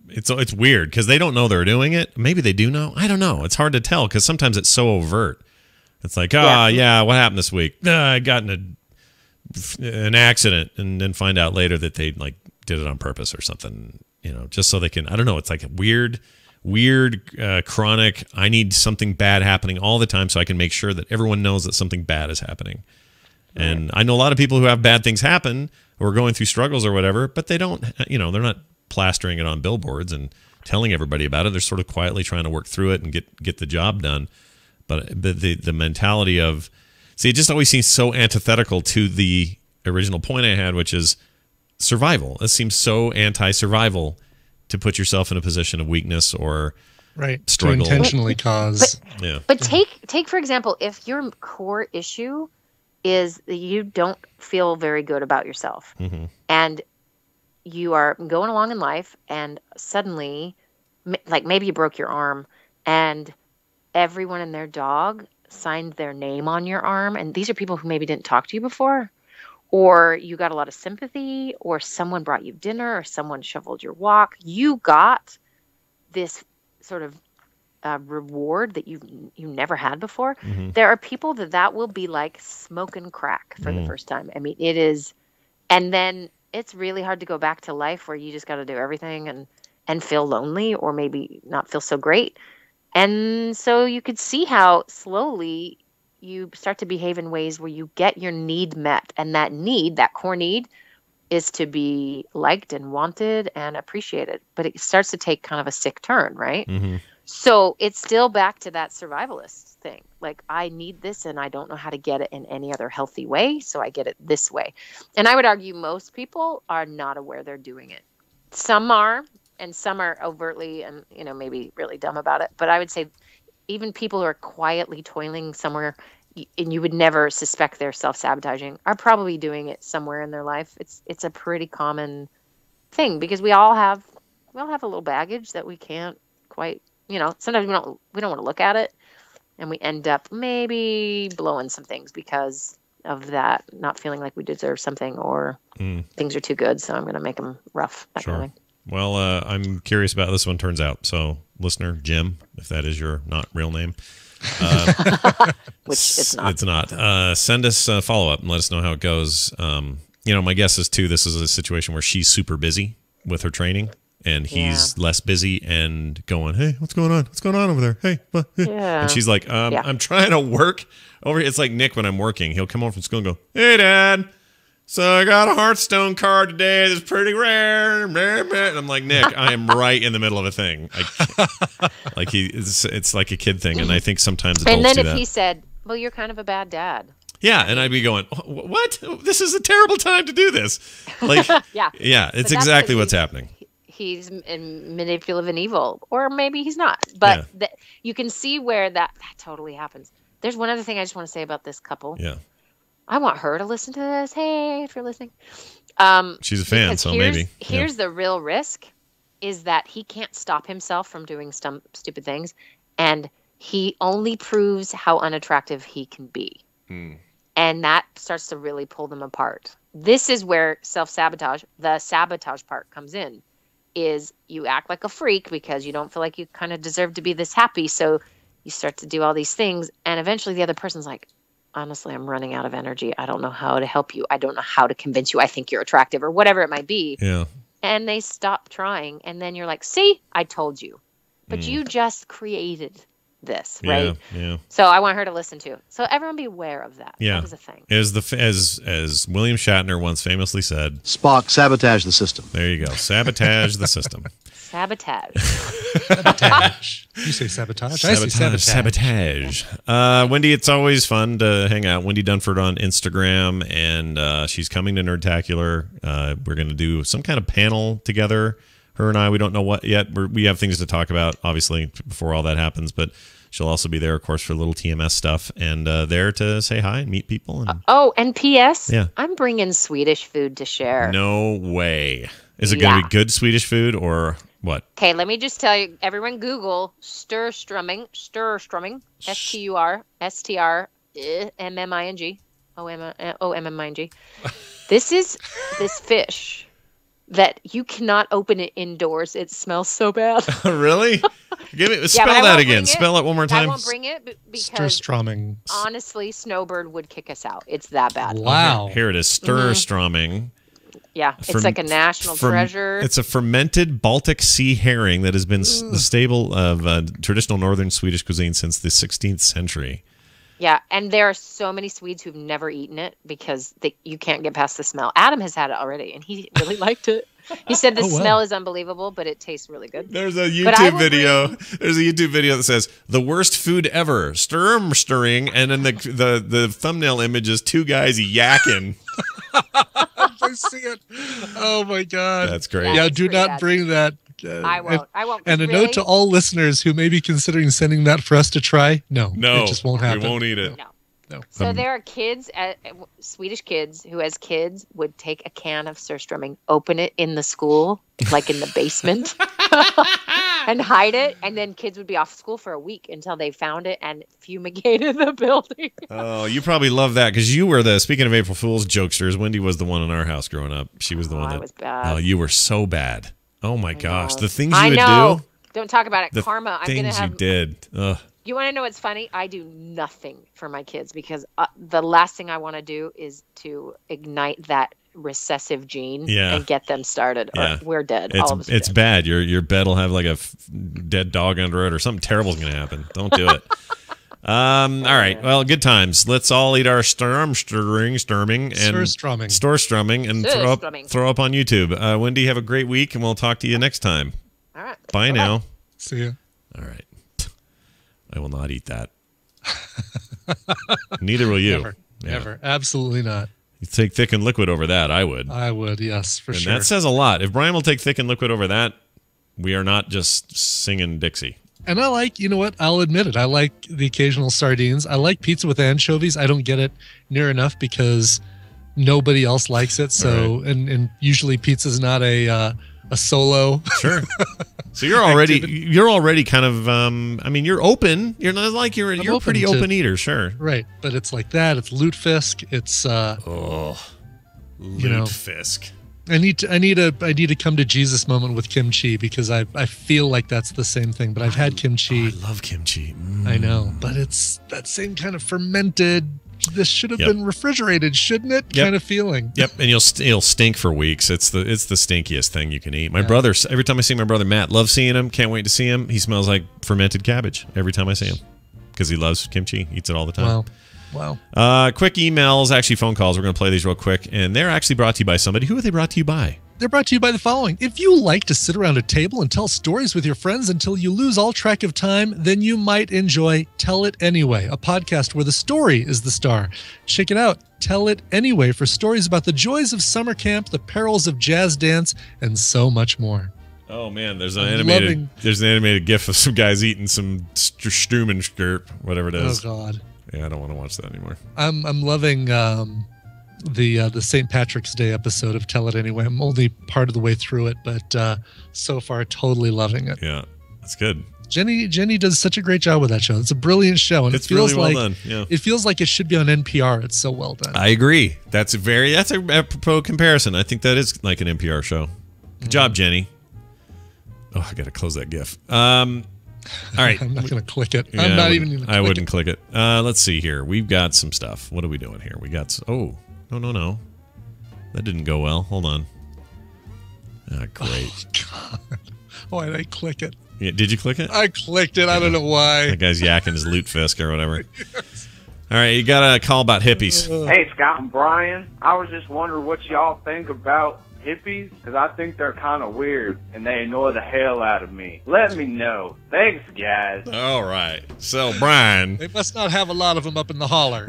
It's weird because they don't know they're doing it. Maybe they do know. I don't know. It's hard to tell because sometimes it's so overt. It's like, what happened this week? I got in an accident, and then find out later that they like did it on purpose or something. Just so they can. I don't know. It's like a weird, chronic. I need something bad happening all the time so I can make sure that everyone knows that something bad is happening. Right. And I know a lot of people who have bad things happen or going through struggles or whatever, but they don't. They're not plastering it on billboards and telling everybody about it. They're sort of quietly trying to work through it and get the job done. But the mentality of, it just always seems so antithetical to the original point I had, which is survival. It seems so anti-survival to put yourself in a position of weakness or struggle. To intentionally cause. But take for example, if your core issue is that you don't feel very good about yourself, and you are going along in life, and suddenly, like maybe you broke your arm, and everyone and their dog signed their name on your arm, and these are people who maybe didn't talk to you before, or you got a lot of sympathy, or someone brought you dinner, or someone shoveled your walk. You got this sort of reward that you never had before. There are people that will be like smoking crack for the first time. I mean, it is, and then it's really hard to go back to life where you just got to do everything and feel lonely, or maybe not feel so great. And so you could see how slowly you start to behave in ways where you get your need met. And that need, that core need, is to be liked and wanted and appreciated. But it starts to take kind of a sick turn, right? So it's still back to that survivalist thing. Like, I need this and I don't know how to get it in any other healthy way, so I get it this way. And I would argue most people are not aware they're doing it. Some are, and some are overtly and, maybe really dumb about it. But I would say even people who are quietly toiling somewhere and you would never suspect they're self-sabotaging are probably doing it somewhere in their life. It's a pretty common thing because we all have a little baggage that we can't quite, sometimes we don't want to look at it, and we end up maybe blowing some things because of that, not feeling like we deserve something, or things are too good, so I'm going to make them rough. That kind of thing. Well, I'm curious about how this one turns out. So, listener, Jim, if that is your not real name. Which it's not. It's not. Send us a follow-up and let us know how it goes. My guess is, too, this is a situation where she's super busy with her training, and he's less busy and going, hey, what's going on? What's going on over there? Hey. And she's like, I'm trying to work over here. It's like Nick when I'm working. He'll come home from school and go, hey, Dad. So I got a Hearthstone card today that's pretty rare. And I'm like, Nick, I am right in the middle of a thing. It's like a kid thing, and I think sometimes adults do that. And then if he said, well, you're kind of a bad dad. Yeah, and I'd be going, what? This is a terrible time to do this. Like, yeah, it's exactly what's happening. He's manipulative and evil, or maybe he's not. But you can see where that totally happens. There's one other thing I just want to say about this couple. Yeah. I want her to listen to this. Hey, if you're listening. She's a fan, so maybe. Here's the real risk, is that he can't stop himself from doing some stupid things, and he only proves how unattractive he can be. And that starts to really pull them apart. This is where self-sabotage, the sabotage part, comes in, is you act like a freak because you don't feel like you kind of deserve to be this happy, so you start to do all these things, and eventually the other person's like, honestly, I'm running out of energy. I don't know how to help you. I don't know how to convince you I think you're attractive, or whatever it might be. Yeah. And they stop trying. And then you're like, see, I told you. But you just created this, right? Yeah. So I want her to listen to. So everyone be aware of that. Yeah. That was a thing. As William Shatner once famously said, Spock, sabotage the system. There you go. Sabotage the system. Sabotage. You say sabotage. I say sabotage. Wendy, it's always fun to hang out. Wendy Dunford on Instagram, and she's coming to Nerdtacular. We're going to do some kind of panel together. Her and I, we don't know what yet. We have things to talk about, obviously, before all that happens. But she'll also be there, of course, for little TMS stuff, and there to say hi and meet people. And and P.S. Yeah. I'm bringing Swedish food to share. No way. Is it going to be good Swedish food or what? Okay, let me just tell you. Everyone Google Sturstrumming. Sturstrumming. STRSTRMMING. OMMING. This is this fish that you cannot open it indoors. It smells so bad. Really? Spell that again. Spell it one more time. I won't bring it because Sturstrumming. Honestly, Snowbird would kick us out. It's that bad. Wow. Here it is. Sturstrumming. Yeah, it's like a national treasure. It's a fermented Baltic Sea herring that has been the staple of traditional northern Swedish cuisine since the 16th century. Yeah, and there are so many Swedes who've never eaten it because you can't get past the smell. Adam has had it already, and he really liked it. He said the smell is unbelievable, but it tastes really good. There's a YouTube video. There's a YouTube video that says the worst food ever, stirring, and then the thumbnail image is two guys yakking. I see it. Oh my god, that's great. Yeah, do not bring that I won't. I won't. And a note to all listeners who may be considering sending that for us to try. No, it just won't happen. We won't eat it. No. So there are kids, Swedish kids, who as kids would take a can of surströmming, open it in the school, like in the basement, and hide it. And then kids would be off school for a week until they found it and fumigated the building. Oh, you probably love that because you were speaking of April Fool's jokesters, Wendy was the one in our house growing up. She was the one that. I was bad. Oh, you were so bad. Oh, my gosh. The things you would do. Don't talk about it. The Karma. things you did. Ugh. You want to know what's funny? I do nothing for my kids because the last thing I want to do is to ignite that recessive gene and get them started. Or we're dead. It's bad. Your bed will have like a dead dog under it or something terrible is going to happen. Don't do it. All right. Well, good times. Let's all eat our stormstrumming and throw up on YouTube. Wendy, have a great week, and we'll talk to you next time. All right. Bye now. See you. All right. I will not eat that. Neither will you. Never. Absolutely not. You take thick and liquid over that, I would. I would, yes, for sure. And that says a lot. If Brian will take thick and liquid over that, we are not just singing Dixie. And I like, you know what? I'll admit it. I like the occasional sardines. I like pizza with anchovies. I don't get it near enough because nobody else likes it. So, and usually pizza's not a solo. Sure. So you're already kind of I mean you're open. You're not like you're a pretty open eater, sure. Right. But it's like that. It's lutefisk. It's lutefisk. I need to come to Jesus moment with kimchi because I feel like that's the same thing. But I've had kimchi. I love kimchi. I know, but it's that same kind of fermented. This should have been refrigerated, shouldn't it? Kind of feeling. Yep, and it'll stink for weeks. It's the stinkiest thing you can eat. My brother, every time I see my brother Matt, love seeing him. Can't wait to see him. He smells like fermented cabbage every time I see him because he loves kimchi. Eats it all the time. Wow. Quick emails, actually phone calls. We're going to play these real quick, and they're actually brought to you by somebody. Who are they brought to you by? They're brought to you by the following. If you like to sit around a table and tell stories with your friends until you lose all track of time, then you might enjoy Tell It Anyway, a podcast where the story is the star. Check it out. Tell It Anyway for stories about the joys of summer camp, the perils of jazz dance, and so much more. Oh man, there's an animated GIF of some guys eating some Strumenskirt, whatever it is. Oh God. Yeah, I don't want to watch that anymore. I'm loving the St. Patrick's Day episode of Tell It Anyway. I'm only part of the way through it, but so far totally loving it. Yeah, that's good. Jenny does such a great job with that show. It's a brilliant show, and it's it feels really well done. Yeah. It feels like it should be on NPR. It's so well done. I agree. That's a apropos comparison. I think that is like an NPR show. Good job, Jenny. Oh, I got to close that GIF. All right. I'm not going to click it. Yeah, I'm not even going to click it. I wouldn't click it. Let's see here. We've got some stuff. What are we doing here? We got... Oh, no. That didn't go well. Hold on. Great. Oh, God. Why did I click it? Yeah, did you click it? I clicked it. I don't know why. That guy's yakking his lutefisk or whatever. Yes. All right, you got a call about hippies. Hey, Scott and Brian. I was just wondering what y'all think about hippies, because I think they're kind of weird, and they annoy the hell out of me. Let me know. Thanks, guys. All right. So, Brian. They must not have a lot of them up in the holler.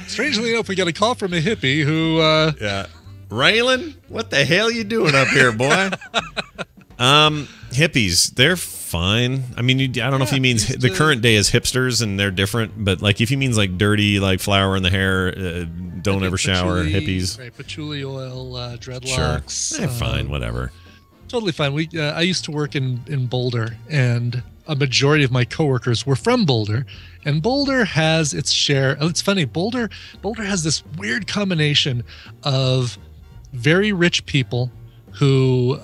Strangely enough, we got a call from a hippie who... Yeah. Raylan, what the hell you doing up here, boy? Hippies, they're fine. I mean, I don't know if he means the current day is hipsters and they're different, but like if he means like dirty, like flour in the hair, don't ever shower, hippies. Right, patchouli oil, dreadlocks. Sure. They're fine, whatever. Totally fine. I used to work in Boulder, and a majority of my coworkers were from Boulder, and Boulder has its share. It's funny. Boulder has this weird combination of very rich people who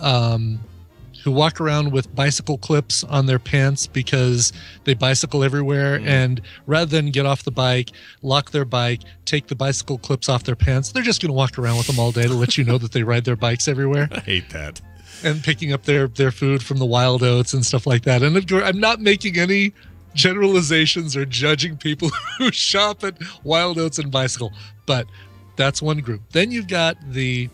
walk around with bicycle clips on their pants because they bicycle everywhere, and rather than get off the bike, lock their bike, take the bicycle clips off their pants, they're just going to walk around with them all day to let you know that they ride their bikes everywhere. I hate that. And picking up their food from the wild oats and stuff like that. And I'm not making any generalizations or judging people who shop at wild oats and bicycle, but that's one group. Then you've got the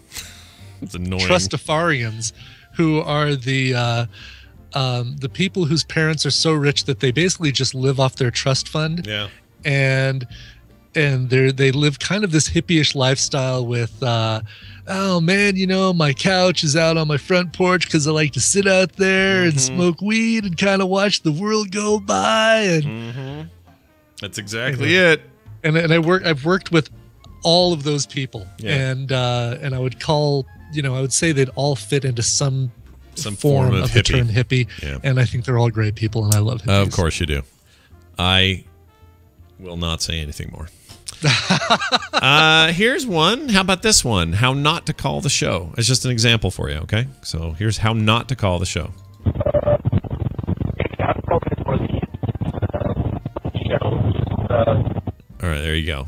Trustafarians, who are the people whose parents are so rich that they basically just live off their trust fund. Yeah. And and they live kind of this hippie-ish lifestyle with, oh man, you know, my couch is out on my front porch because I like to sit out there and smoke weed and kind of watch the world go by. And that's exactly it. And I've worked with all of those people, and I would call, you know, I would say they'd all fit into some form of the term hippie, and I think they're all great people, and I love hippies. Of course you do. I will not say anything more. Here's one. How about this one? How not to call the show. It's just an example for you, okay? So here's how not to call the show. All right, there you go.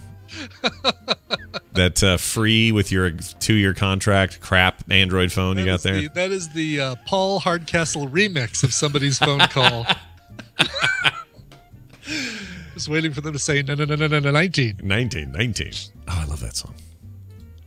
That free with your 2-year contract crap Android phone you got there. That is the Paul Hardcastle remix of somebody's phone call. Just waiting for them to say no, 19. 19. Oh, I love that song.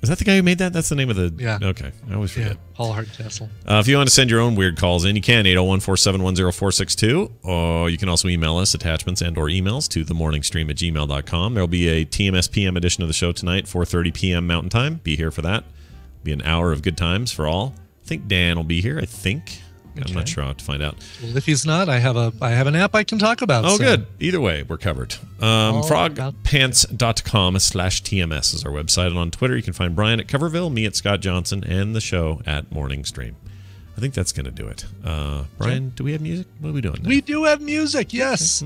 Is that the guy who made that? That's the name of the... Yeah. Okay. I always forget. Yeah, Paul Hardcastle. If you want to send your own weird calls in, you can, 801-471-0462. Or you can also email us attachments and or emails to themorningstream@gmail.com. There will be a TMS PM edition of the show tonight, 4:30 p.m. Mountain Time. Be here for that. Be an hour of good times for all. I think Dan will be here, I think. I'm not sure. I'll have to find out. Well, if he's not, I have an app I can talk about. Oh, so. Good. Either way, we're covered. Frogpants.com/TMS is our website. And on Twitter, you can find Brian at Coverville, me at Scott Johnson, and the show at Morning Stream. I think that's going to do it. Brian, do we have music? What are we doing now? We do have music, yes.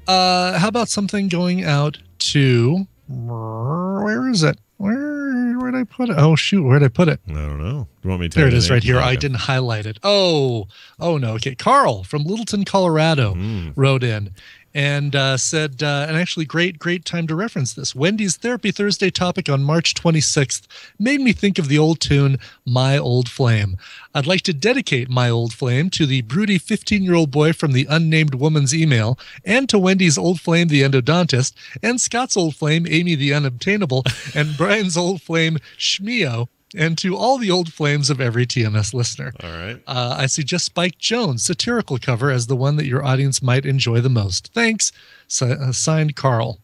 How about something going out to... Where is it? Where'd I put it? Oh, shoot. Where'd I put it? I don't know. You want me to tell There you it is right here. Okay. I didn't highlight it. Oh, no. Okay. Carl from Littleton, Colorado wrote in and said, and actually great time to reference this. Wendy's Therapy Thursday topic on March 26th made me think of the old tune, My Old Flame. I'd like to dedicate My Old Flame to the broody 15-year-old boy from the unnamed woman's email, and to Wendy's old flame, the endodontist, and Scott's old flame, Amy the unobtainable, and Brian's old flame, Shmeo, and to all the old flames of every TMS listener. All right. I suggest Spike Jones' satirical cover as the one that your audience might enjoy the most. Thanks. Signed, Carl.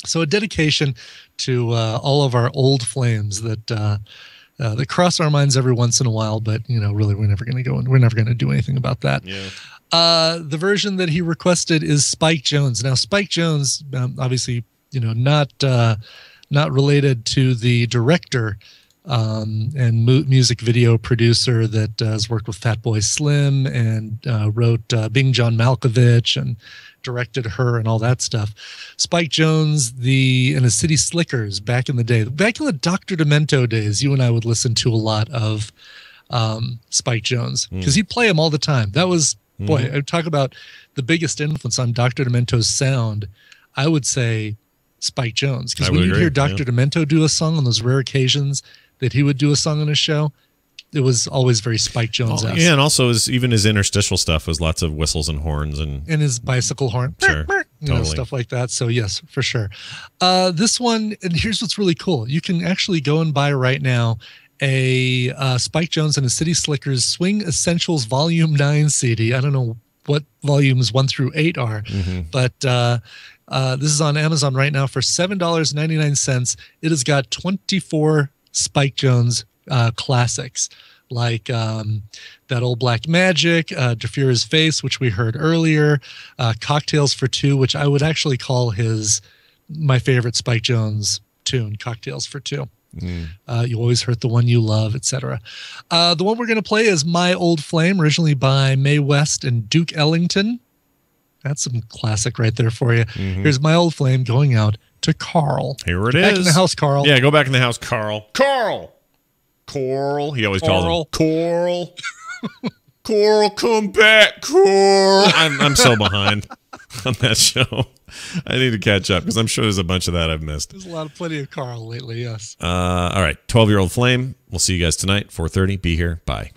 So a dedication to all of our old flames that cross our minds every once in a while, but really we're never going to go and we're never going to do anything about that. Yeah. The version that he requested is Spike Jones. Now, Spike Jones, obviously, not related to the director and music video producer that has worked with Fatboy Slim and wrote Being John Malkovich and directed Her and all that stuff. Spike Jones, and the City Slickers back in the day, back in the Dr. Demento days, you and I would listen to a lot of Spike Jones because he'd play him all the time. That was, boy, I talk about the biggest influence on Dr. Demento's sound. I would say Spike Jones, because when you hear Dr. Demento do a song on those rare occasions that he would do a song on his show, it was always very Spike Jones-esque. Yeah, and also even his interstitial stuff was lots of whistles and horns and his bicycle horn, sure, totally. Stuff like that. So yes, for sure. This one, and here's what's really cool: you can actually go and buy right now a Spike Jones and his City Slickers Swing Essentials Volume 9 CD. I don't know what volumes 1 through 8 are, but this is on Amazon right now for $7.99. It has got 24 Spike Jones classics, like That Old Black Magic, Defura's Face, which we heard earlier, Cocktails for Two, which I would actually call my favorite Spike Jones tune, Cocktails for Two. You Always Hurt the One You Love, etc. The one we're going to play is My Old Flame, originally by Mae West and Duke Ellington. That's some classic right there for you. Here's My Old Flame going out to Carl. Here it is. Back in the house, Carl. Yeah, go back in the house, Carl. Carl! He always calls him Coral. Coral, come back, Coral. I'm so behind on that show. I need to catch up because I'm sure there's a bunch of that I've missed. There's plenty of Carl lately, yes. All right, 12-Year-Old Flame. We'll see you guys tonight, 4:30. Be here. Bye.